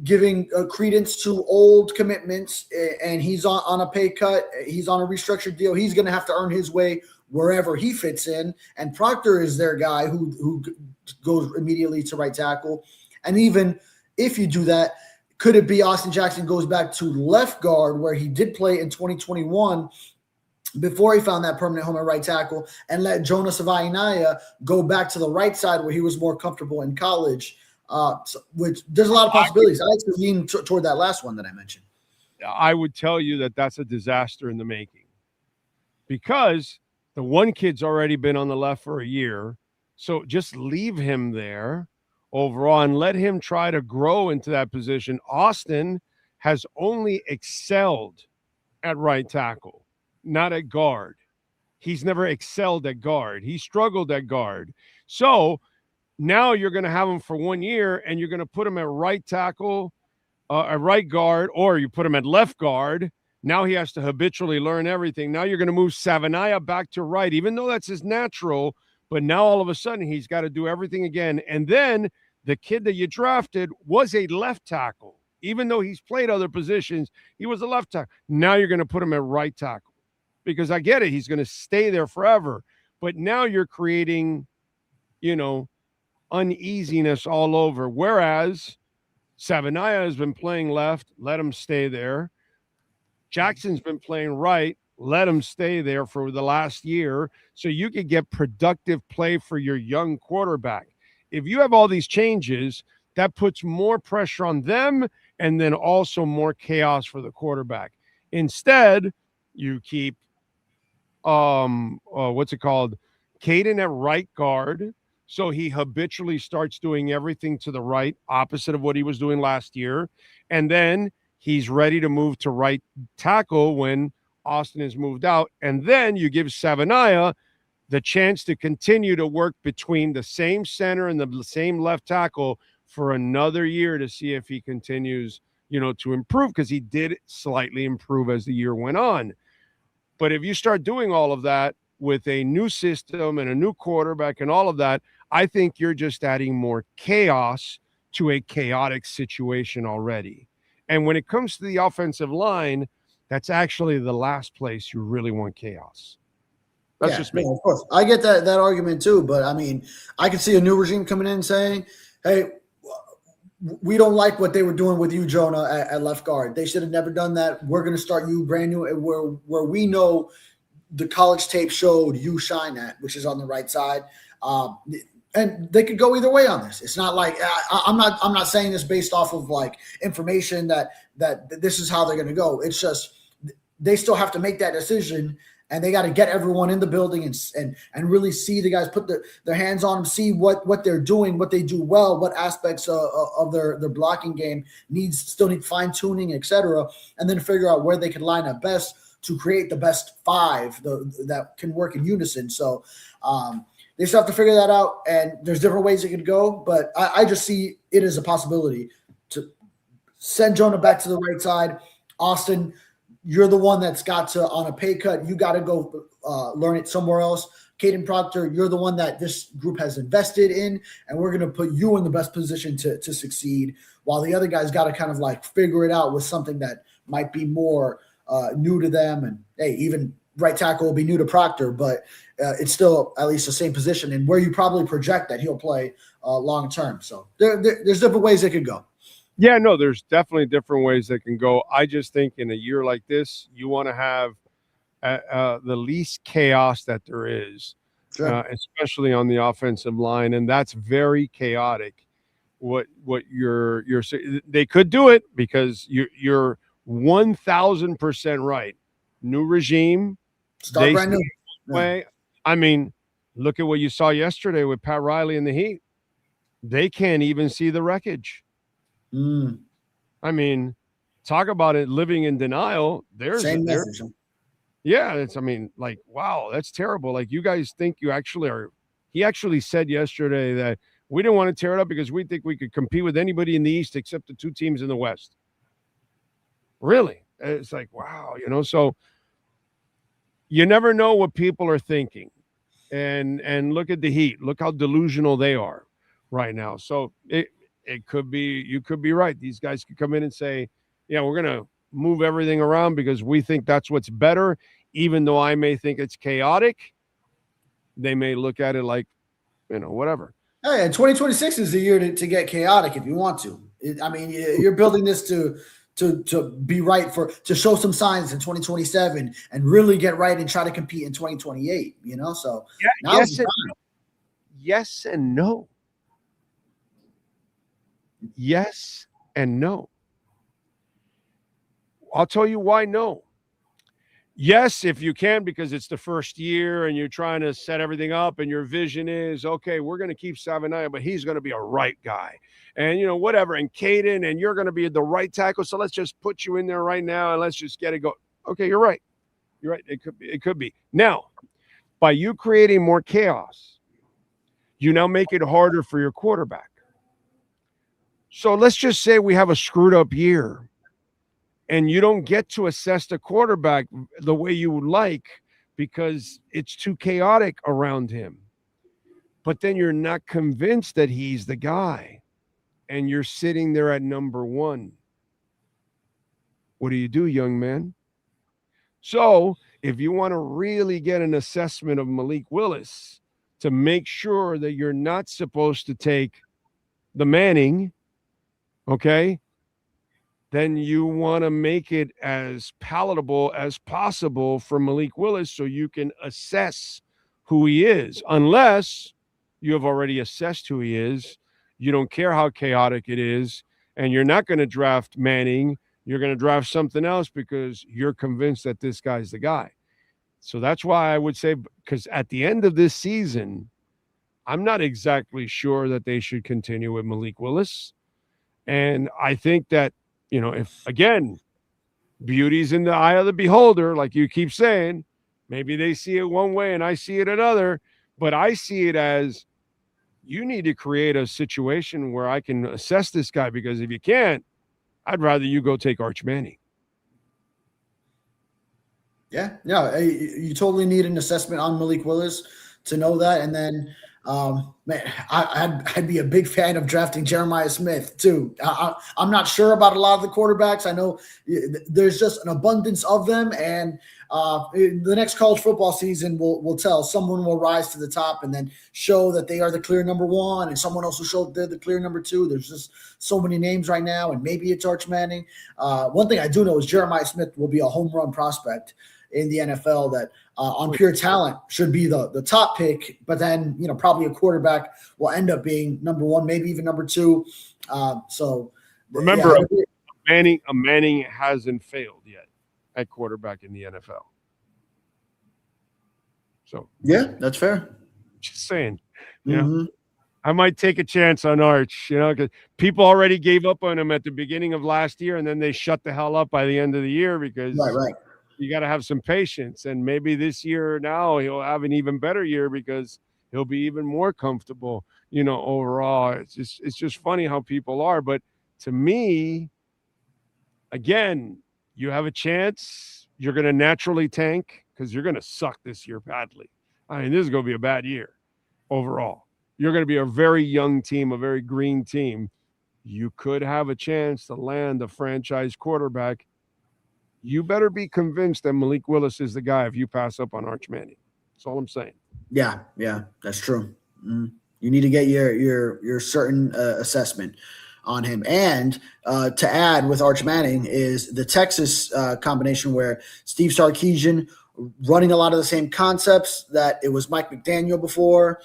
giving credence to old commitments, and he's on a pay cut. He's on a restructured deal. He's going to have to earn his way wherever he fits in. And Proctor is their guy who goes immediately to right tackle. And even if you do that, could it be Austin Jackson goes back to left guard where he did play in 2021 before he found that permanent home at right tackle, and let Jonas Avainaya go back to the right side where he was more comfortable in college, which there's a lot of possibilities. I actually lean toward that last one that I mentioned.
I would tell you that that's a disaster in the making, because the one kid's already been on the left for a year. So just leave him there overall and let him try to grow into that position. Austin has only excelled at right tackle, not at guard. He's never excelled at guard. He struggled at guard. So now you're going to have him for 1 year, and you're going to put him at right tackle, at right guard, or you put him at left guard. Now he has to habitually learn everything. Now you're going to move Savanaya back to right, even though that's his natural. But now all of a sudden he's got to do everything again. And then the kid that you drafted was a left tackle. Even though he's played other positions, he was a left tackle. Now you're going to put him at right tackle. Because I get it, he's going to stay there forever. But now you're creating, uneasiness all over. Whereas Savanaya has been playing left, let him stay there. Jackson's been playing right, let him stay there for the last year so you could get productive play for your young quarterback. If you have all these changes, that puts more pressure on them and then also more chaos for the quarterback. Instead, you keep Caden at right guard, so he habitually starts doing everything to the right, opposite of what he was doing last year. And then he's ready to move to right tackle when Austin has moved out. And then you give Savanaya the chance to continue to work between the same center and the same left tackle for another year to see if he continues, to improve, because he did slightly improve as the year went on. But if you start doing all of that with a new system and a new quarterback and all of that, I think you're just adding more chaos to a chaotic situation already. And when it comes to the offensive line, that's actually the last place you really want chaos. That's just me.
Of course. I get that argument too, but I mean, I could see a new regime coming in saying, hey, we don't like what they were doing with you, Jonah, at left guard. They should have never done that. We're going to start you brand new where we know the college tape showed you shine at, which is on the right side. And they could go either way on this. It's not like I'm not saying this based off of like information that this is how they're going to go. It's just they still have to make that decision, and they got to get everyone in the building and really see the guys put their hands on them, see what they're doing, what they do well, what aspects of their blocking game still need fine tuning, etc., and then figure out where they can line up best to create the best five that can work in unison. So they still have to figure that out, and there's different ways it could go, but I just see it as a possibility to send Jonah back to the right side. Austin, you're the one that's got to, on a pay cut, you got to go learn it somewhere else. Caden Proctor, you're the one that this group has invested in, and we're going to put you in the best position to succeed, while the other guys got to kind of like figure it out with something that might be more new to them. And hey, even right tackle will be new to Proctor, but it's still at least the same position and where you probably project that he'll play long term. So there's different ways it could go.
Yeah, no, there's definitely different ways that can go. I just think in a year like this, you want to have the least chaos that there is, sure. Especially on the offensive line, and that's very chaotic. What you're saying, they could do it because you're 1,000% right. New regime,
start brand new.
Way. I mean, look at what you saw yesterday with Pat Riley in the Heat. they can't even see the wreckage. I mean, talk about it living in denial.
Same message.
Yeah, it's, I mean, like, wow, that's terrible. Like, you guys think you actually are. He actually said yesterday that we didn't want to tear it up because we think we could compete with anybody in the East except the two teams in the West. Really? It's like, wow, so you never know what people are thinking. And look at the Heat. Look how delusional they are right now. So it could be, you could be right. These guys could come in and say, yeah, we're going to move everything around because we think that's what's better. Even though I may think it's chaotic, they may look at it like, whatever.
Hey, and 2026 is the year to get chaotic if you want to. You're building this to be right, to show some signs in 2027 and really get right and try to compete in 2028. So
yes and no. Yes and no. I'll tell you why no. Yes, if you can, because it's the first year and you're trying to set everything up and your vision is, okay, we're going to keep Savanaia, but he's going to be a right guy. And, whatever. And Caden, and you're going to be the right tackle. So let's just put you in there right now and let's just get it going. Okay, you're right. You're right. It could be. Now, by you creating more chaos, you now make it harder for your quarterback. So let's just say we have a screwed up year and you don't get to assess the quarterback the way you would like because it's too chaotic around him. But then you're not convinced that he's the guy and you're sitting there at number 1. What do you do, young man? So if you want to really get an assessment of Malik Willis to make sure that you're not supposed to take the Manning, okay, then you want to make it as palatable as possible for Malik Willis so you can assess who he is. Unless you have already assessed who he is, you don't care how chaotic it is, and you're not going to draft Manning. You're going to draft something else because you're convinced that this guy's the guy. So that's why I would say, because at the end of this season, I'm not exactly sure that they should continue with Malik Willis. And I think that, if, again, beauty's in the eye of the beholder, like you keep saying, maybe they see it one way and I see it another, but I see it as you need to create a situation where I can assess this guy, because if you can't, I'd rather you go take Arch Manning.
Yeah, you totally need an assessment on Malik Willis to know that. And then, I'd be a big fan of drafting Jeremiah Smith too. I'm not sure about a lot of the quarterbacks. I know there's just an abundance of them, and the next college football season will tell. Someone will rise to the top and then show that they are the clear number 1, and someone else will show they're the clear number 2. There's just so many names right now, and maybe it's Arch Manning. One thing I do know is Jeremiah Smith will be a home run prospect in the NFL that on pure talent should be the top pick, but then, probably a quarterback will end up being number 1, maybe even number 2. So
remember, a Manning hasn't failed yet at quarterback in the NFL. So
yeah, that's fair.
Just saying, I might take a chance on Arch, because people already gave up on him at the beginning of last year, and then they shut the hell up by the end of the year because
right.
You got to have some patience, and maybe this year now he'll have an even better year because he'll be even more comfortable, overall. It's just funny how people are. But to me, again, you have a chance. You're going to naturally tank because you're going to suck this year badly. I mean, this is going to be a bad year overall. You're going to be a very young team, a very green team. You could have a chance to land a franchise quarterback. You better be convinced that Malik Willis is the guy if you pass up on Arch Manning. That's all I'm saying.
Yeah, that's true. You need to get your certain assessment on him. And to add with Arch Manning is the Texas combination where Steve Sarkisian running a lot of the same concepts that it was Mike McDaniel before,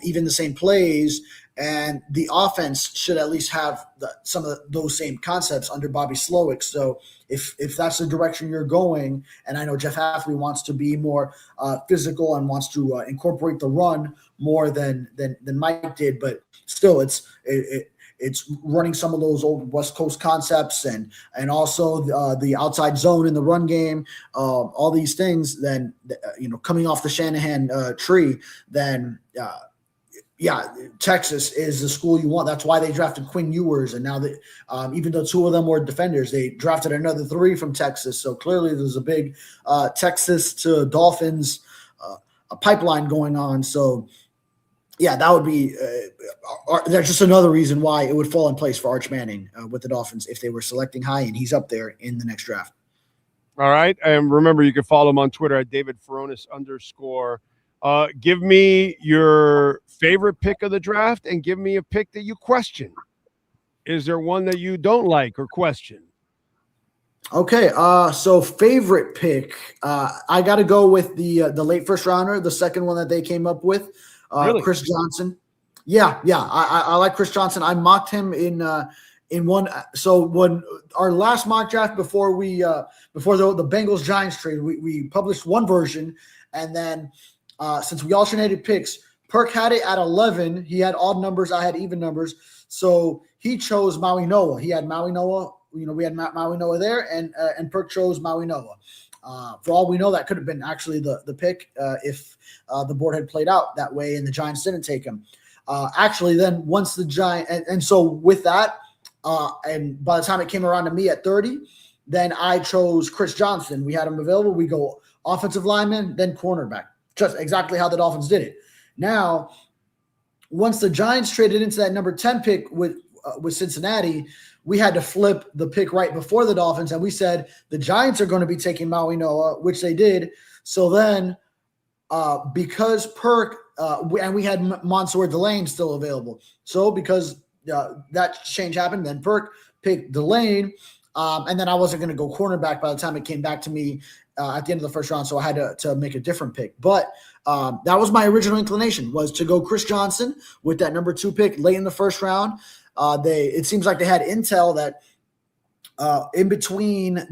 even the same plays. And the offense should at least have some of those same concepts under Bobby Slowick. So if that's the direction you're going, and I know Jeff Hafley wants to be more physical and wants to incorporate the run more than Mike did, but still it's running some of those old West Coast concepts and also the outside zone in the run game, all these things. Then coming off the Shanahan tree, then. Texas is the school you want. That's why they drafted Quinn Ewers. And now that even though 2 of them were defenders, they drafted another 3 from Texas. So clearly there's a big Texas to Dolphins a pipeline going on. So, that would be that's just another reason why it would fall in place for Arch Manning with the Dolphins if they were selecting high, and he's up there in the next draft.
All right. And remember, you can follow him on Twitter at David Furones _. Give me your favorite pick of the draft and give me a pick that you question. Is there one that you don't like or question?
Okay, so favorite pick. I got to go with the late first rounder, the second one that they came up with,
Really?
Chris Johnson. Yeah, I like Chris Johnson. I mocked him in one. So when our last mock draft before the Bengals Giants trade, we published one version, and then. Since we alternated picks, Perk had it at 11. He had odd numbers. I had even numbers. So he chose Maui Noah. He had Maui Noah. We had Maui Noah there, and Perk chose Maui Noah. For all we know, that could have been actually the pick if the board had played out that way and the Giants didn't take him. Actually, then once the Giants – and so with that, and by the time it came around to me at 30, then I chose Chris Johnson. We had him available. We go offensive lineman, then cornerback. Just exactly how the Dolphins did it. Now, once the Giants traded into that number 10 pick with Cincinnati, we had to flip the pick right before the Dolphins, and we said the Giants are going to be taking Maui Noah, which they did. So then because Perk and we had Mansour Delane still available. So because that change happened, then Perk picked Delane, and then I wasn't going to go cornerback by the time it came back to me at the end of the first round, so I had to make a different pick. But that was my original inclination, was to go Chris Johnson with that number 2 pick late in the first round. It seems like they had intel that in between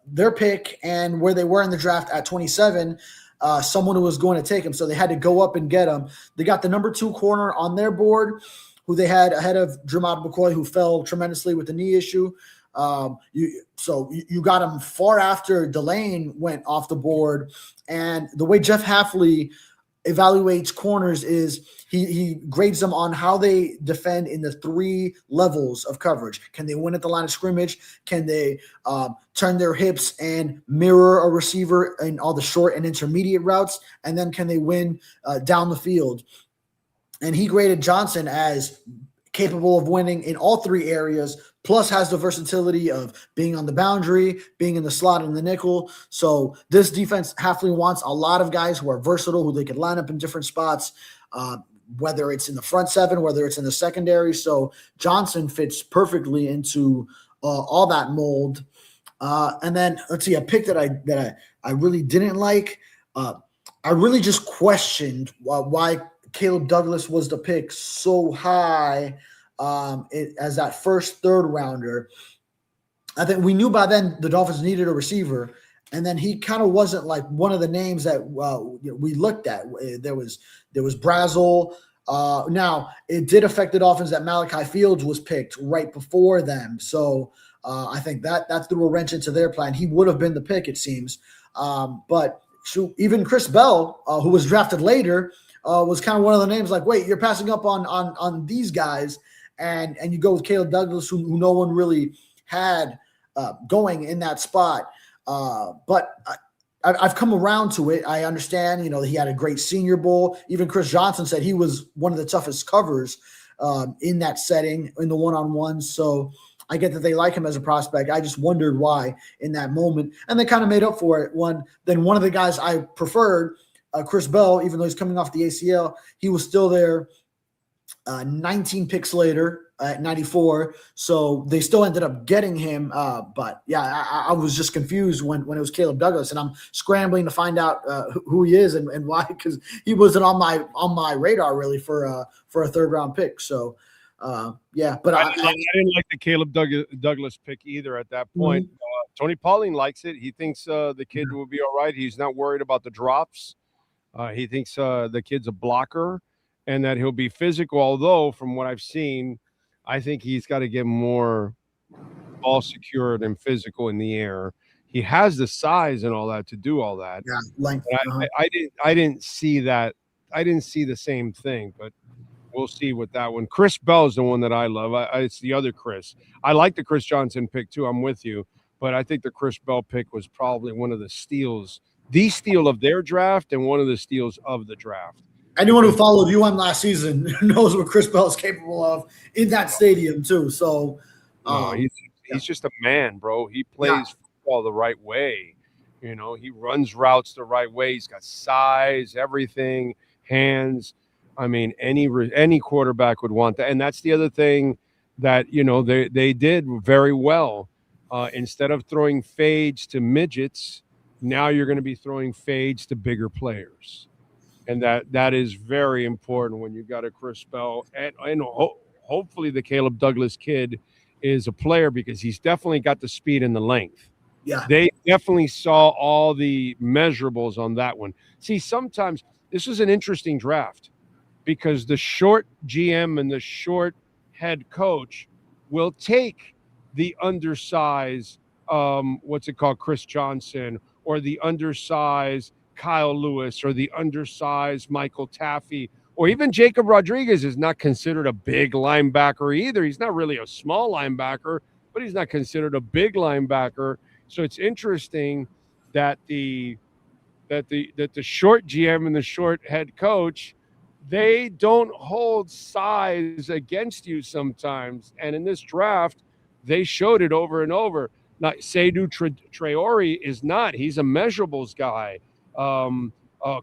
their pick and where they were in the draft at 27, someone who was going to take him, so they had to go up and get him. They got the number 2 corner on their board, who they had ahead of Jermod McCoy, who fell tremendously with the knee issue. You got him far after Delane went off the board, and the way Jeff Hafley evaluates corners is he grades them on how they defend in the 3 levels of coverage. Can they win at the line of scrimmage? Can they turn their hips and mirror a receiver in all the short and intermediate routes? And then can they win down the field? And he graded Johnson as capable of winning in all 3 areas, plus has the versatility of being on the boundary, being in the slot and the nickel. So this defense, Hafley wants a lot of guys who are versatile, who they can line up in different spots, whether it's in the front 7, whether it's in the secondary. So Johnson fits perfectly into all that mold. And then let's see, a pick that I really didn't like. I really just questioned why Caleb Douglas was the pick so high as that first 3rd rounder. I think we knew by then the Dolphins needed a receiver, and then he kind of wasn't like one of the names that we looked at. There was Brazel. Now it did affect the Dolphins that Malachi Fields was picked right before them, so I think that threw a wrench into their plan. He would have been the pick, it seems, but even Chris Bell, who was drafted later, was kind of one of the names like, wait, you're passing up on these guys, and you go with Caleb Douglas, who no one really had going in that spot. But I've come around to it. I understand, he had a great Senior Bowl. Even Chris Johnson said he was one of the toughest covers in that setting, in the one-on-one. So I get that they like him as a prospect. I just wondered why in that moment. And they kind of made up for it. One of the guys I preferred, Chris Bell, even though he's coming off the ACL, he was still there 19 picks later at 94. So they still ended up getting him. But yeah, I was just confused when it was Caleb Douglas, and I'm scrambling to find out who he is and why, because he wasn't on my radar really for a third round pick. So yeah, but
I didn't like the Caleb Douglas pick either at that point. Tony Pauline likes it. He thinks the kid will be all right. He's not worried about the drops. He thinks the kid's a blocker and that he'll be physical. Although, from what I've seen, I think he's got to get more ball secured and physical in the air. He has the size and all that to do all that.
Yeah, length.
I didn't see that. I didn't see the same thing, but we'll see with that one. Chris Bell is the one that I love. It's the other Chris. I like the Chris Johnson pick too. I'm with you. But I think the Chris Bell pick was probably one of the steals of their draft and one of the steals of the draft.
Anyone who followed UM last season knows what Chris Bell is capable of in that stadium too. So
he's just a man, bro. He plays football the right way. You know, he runs routes the right way. He's got size, everything, hands. I mean, any quarterback would want that. And that's the other thing that, you know, they did very well. Instead of throwing fades to midgets, now you're going to be throwing fades to bigger players. And that is very important when you've got a Chris Bell. And hopefully the Caleb Douglas kid is a player, because he's definitely got the speed and the length.
Yeah.
They definitely saw all the measurables on that one. See, sometimes this was an interesting draft because the short GM and the short head coach will take the undersized, Chris Johnson, or the undersized Kyle Lewis, or the undersized Michael Taffy, or even Jacob Rodriguez is not considered a big linebacker either. He's not really a small linebacker, but he's not considered a big linebacker. So it's interesting that the short GM and the short head coach, they don't hold size against you sometimes. And in this draft, they showed it over and over. Not Seydou Traore is not. He's a measurables guy.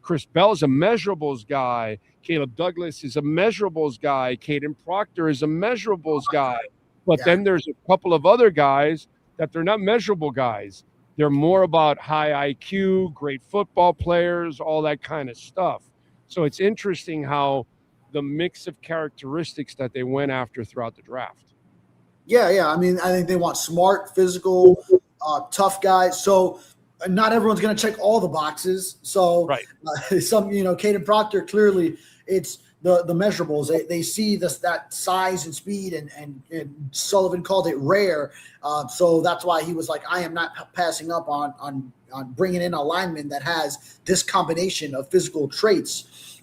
Chris Bell is a measurables guy. Caleb Douglas is a measurables guy. Caden Proctor is a measurables guy. But then there's a couple of other guys that they're not measurable guys. They're more about high IQ, great football players, all that kind of stuff. So it's interesting how the mix of characteristics that they went after throughout the draft.
Yeah. I mean, I think they want smart, physical, tough guys. So not everyone's going to check all the boxes. So Caden Proctor, clearly it's the measurables. They see that size and speed, and Sullivan called it rare. So that's why he was like, I am not passing up on bringing in a lineman that has this combination of physical traits.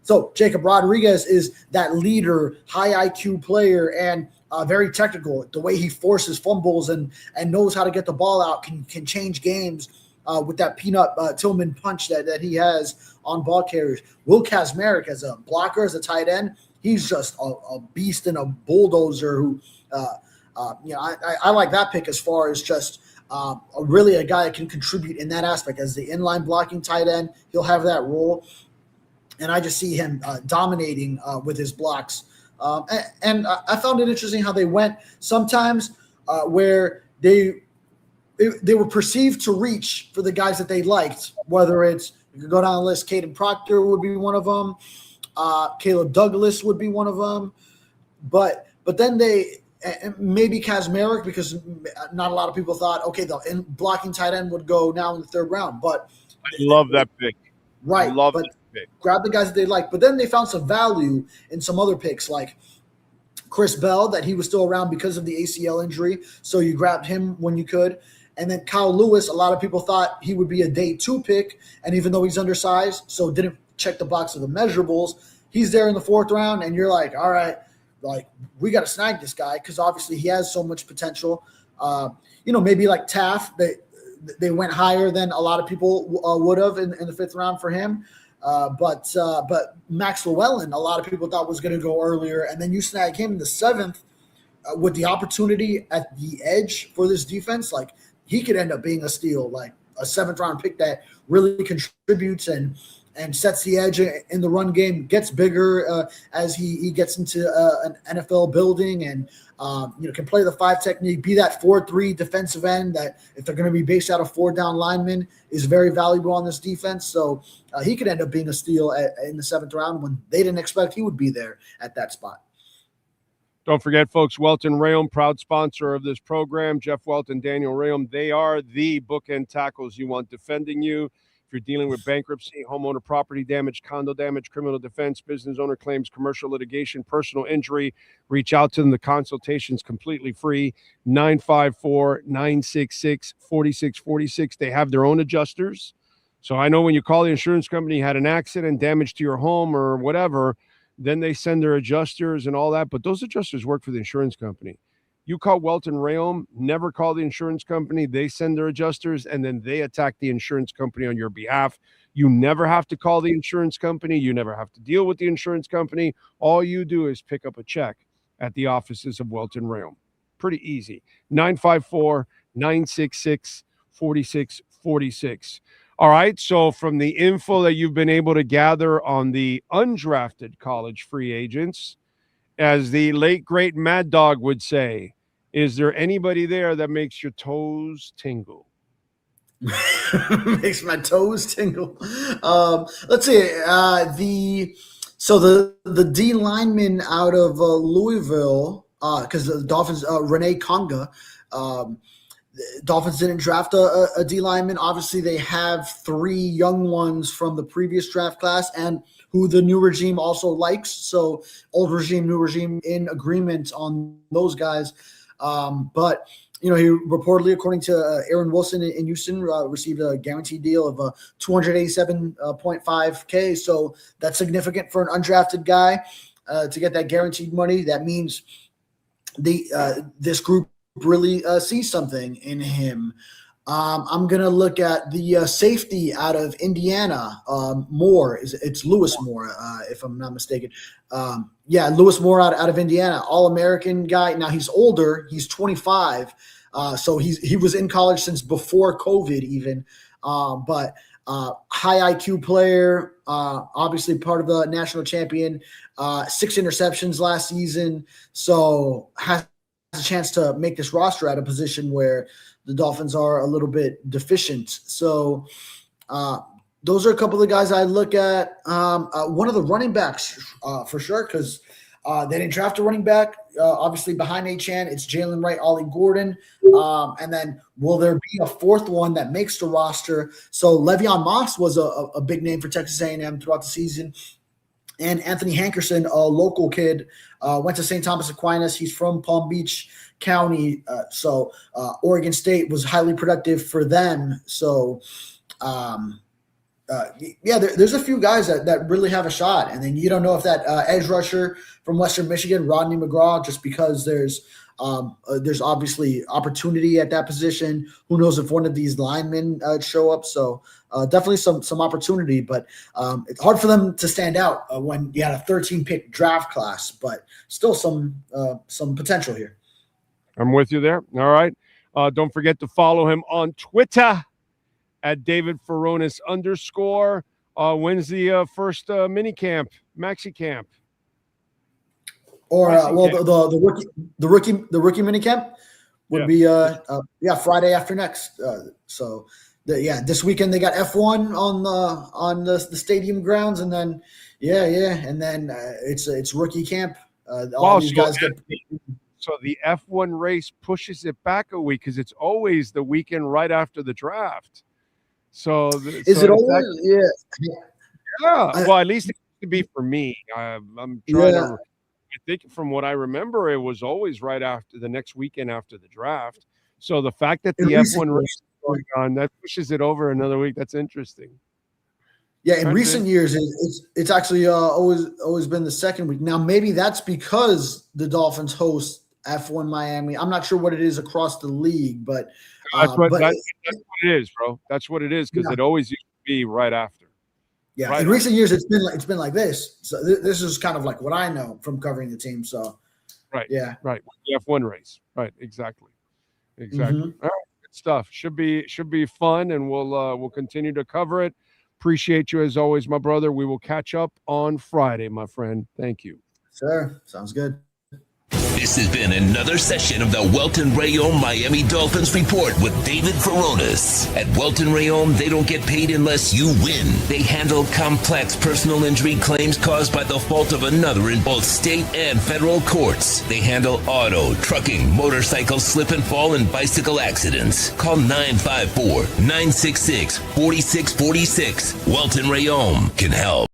So Jacob Rodriguez is that leader, high IQ player, and very technical. The way he forces fumbles and knows how to get the ball out can change games with that peanut Tillman punch that he has on ball carriers. Will Kazmarek as a blocker, as a tight end, he's just a beast and a bulldozer who, I like that pick as far as just really a guy that can contribute in that aspect. As the inline blocking tight end, he'll have that role. And I just see him dominating with his blocks. And I found it interesting how they went sometimes where they were perceived to reach for the guys that they liked, whether it's, you could go down the list, Caden Proctor would be one of them, Caleb Douglas would be one of them, but then maybe Kazmarek, because not a lot of people thought, okay, the blocking tight end would go now in the third round, but
I love that pick.
Right.
I love that pick.
Grab the guys that they like, but then they found some value in some other picks, like Chris Bell, that he was still around because of the ACL injury, so you grabbed him when you could. And then Kyle Lewis, a lot of people thought he would be a day 2 pick, and even though he's undersized, so didn't check the box of the measurables, he's there in the 4th round, and you're like, all right, like, we got to snag this guy because obviously he has so much potential. Maybe like Taft, they went higher than a lot of people would have in the 5th round for him. But Max Llewellyn, a lot of people thought was going to go earlier, and then you snag him in the 7th with the opportunity at the edge for this defense. Like, he could end up being a steal, like a 7th round pick that really contributes and and sets the edge in the run game, gets bigger as he gets into an NFL building, and can play the 5 technique, be that 4-3 defensive end that, if they're going to be based out of 4 down linemen, is very valuable on this defense. So he could end up being a steal in the 7th round when they didn't expect he would be there at that spot.
Don't forget, folks, Welton Rayom, proud sponsor of this program. Jeff Welton, Daniel Rayom, they are the bookend tackles you want defending you. If you're dealing with bankruptcy, homeowner property damage, condo damage, criminal defense, business owner claims, commercial litigation, personal injury, reach out to them. The consultation's completely free. 954-966-4646. They have their own adjusters. So I know when you call the insurance company, you had an accident, damage to your home or whatever, then they send their adjusters and all that. But those adjusters work for the insurance company. You call Welton Rayom, never call the insurance company. They send their adjusters, and then they attack the insurance company on your behalf. You never have to call the insurance company. You never have to deal with the insurance company. All you do is pick up a check at the offices of Welton Rayom. Pretty easy. 954-966-4646. All right, so from the info that you've been able to gather on the undrafted college free agents, as the late, great Mad Dog would say, is there anybody there that makes your toes tingle?
Makes my toes tingle. Let's see. The D lineman out of Louisville, because the Dolphins, Rene Conga, Dolphins didn't draft a D lineman. Obviously, they have 3 young ones from the previous draft class and who the new regime also likes. So old regime, new regime, in agreement on those guys. But he reportedly, according to Aaron Wilson in Houston, received a guaranteed deal of $287.5K. So that's significant for an undrafted guy to get that guaranteed money. That means this group really sees something in him. I'm going to look at the safety out of Indiana, Moore. It's Lewis Moore, if I'm not mistaken. Lewis Moore out of Indiana, All-American guy. Now, he's older. He's 25. So he was in college since before COVID even. But high IQ player, obviously part of the national champion, 6 interceptions last season. So has a chance to make this roster at a position where the Dolphins are a little bit deficient. So those are a couple of the guys I look at. One of the running backs for sure, because they didn't draft a running back. Obviously behind Achane, it's Jalen Wright, Ollie Gordon. And then will there be a 4th one that makes the roster? So Le'Veon Moss was a big name for Texas A&M throughout the season. And Anthony Hankerson, a local kid, went to St. Thomas Aquinas. He's from Palm Beach County. So Oregon State was highly productive for them. So, there's a few guys that really have a shot. And then you don't know if that edge rusher from Western Michigan, Rodney McGraw, just because there's obviously opportunity at that position. Who knows if one of these linemen show up? So definitely some opportunity, but it's hard for them to stand out when you had a 13-pick draft class, but still some potential here.
I'm with you there. All right. Don't forget to follow him on Twitter at David Furones _. When's the first mini camp, maxi camp?
Or the rookie mini camp would be Friday after next. This weekend they got F1 on the stadium grounds, and then it's rookie camp. All these guys get.
So the F1 race pushes it back a week because it's always the weekend right after the draft. So
is it always?
Yeah. Well, at least it could be for me. I'm trying to. I think from what I remember, it was always right after the next weekend after the draft. So the fact that the F1 race is going on, that pushes it over another week. That's interesting.
Yeah, in recent years, it's actually always been the second week. Now, maybe that's because the Dolphins host F1 Miami. I'm not sure what it is across the league, but
that's what it is, bro. That's what it is, because it always used to be right after.
Yeah, in recent years, it's been like this. So this is kind of like what I know from covering the team. So,
right,
yeah,
right, the F1 race, right, exactly. Mm-hmm. All right, good stuff. Should be fun, and we'll continue to cover it. Appreciate you as always, my brother. We will catch up on Friday, my friend. Thank you.
Sure. Sounds good.
This has been another session of the Welton Rayom Miami Dolphins Report with David Furones. At Welton Rayom, they don't get paid unless you win. They handle complex personal injury claims caused by the fault of another in both state and federal courts. They handle auto, trucking, motorcycle slip and fall, and bicycle accidents. Call 954-966-4646. Welton Rayom can help.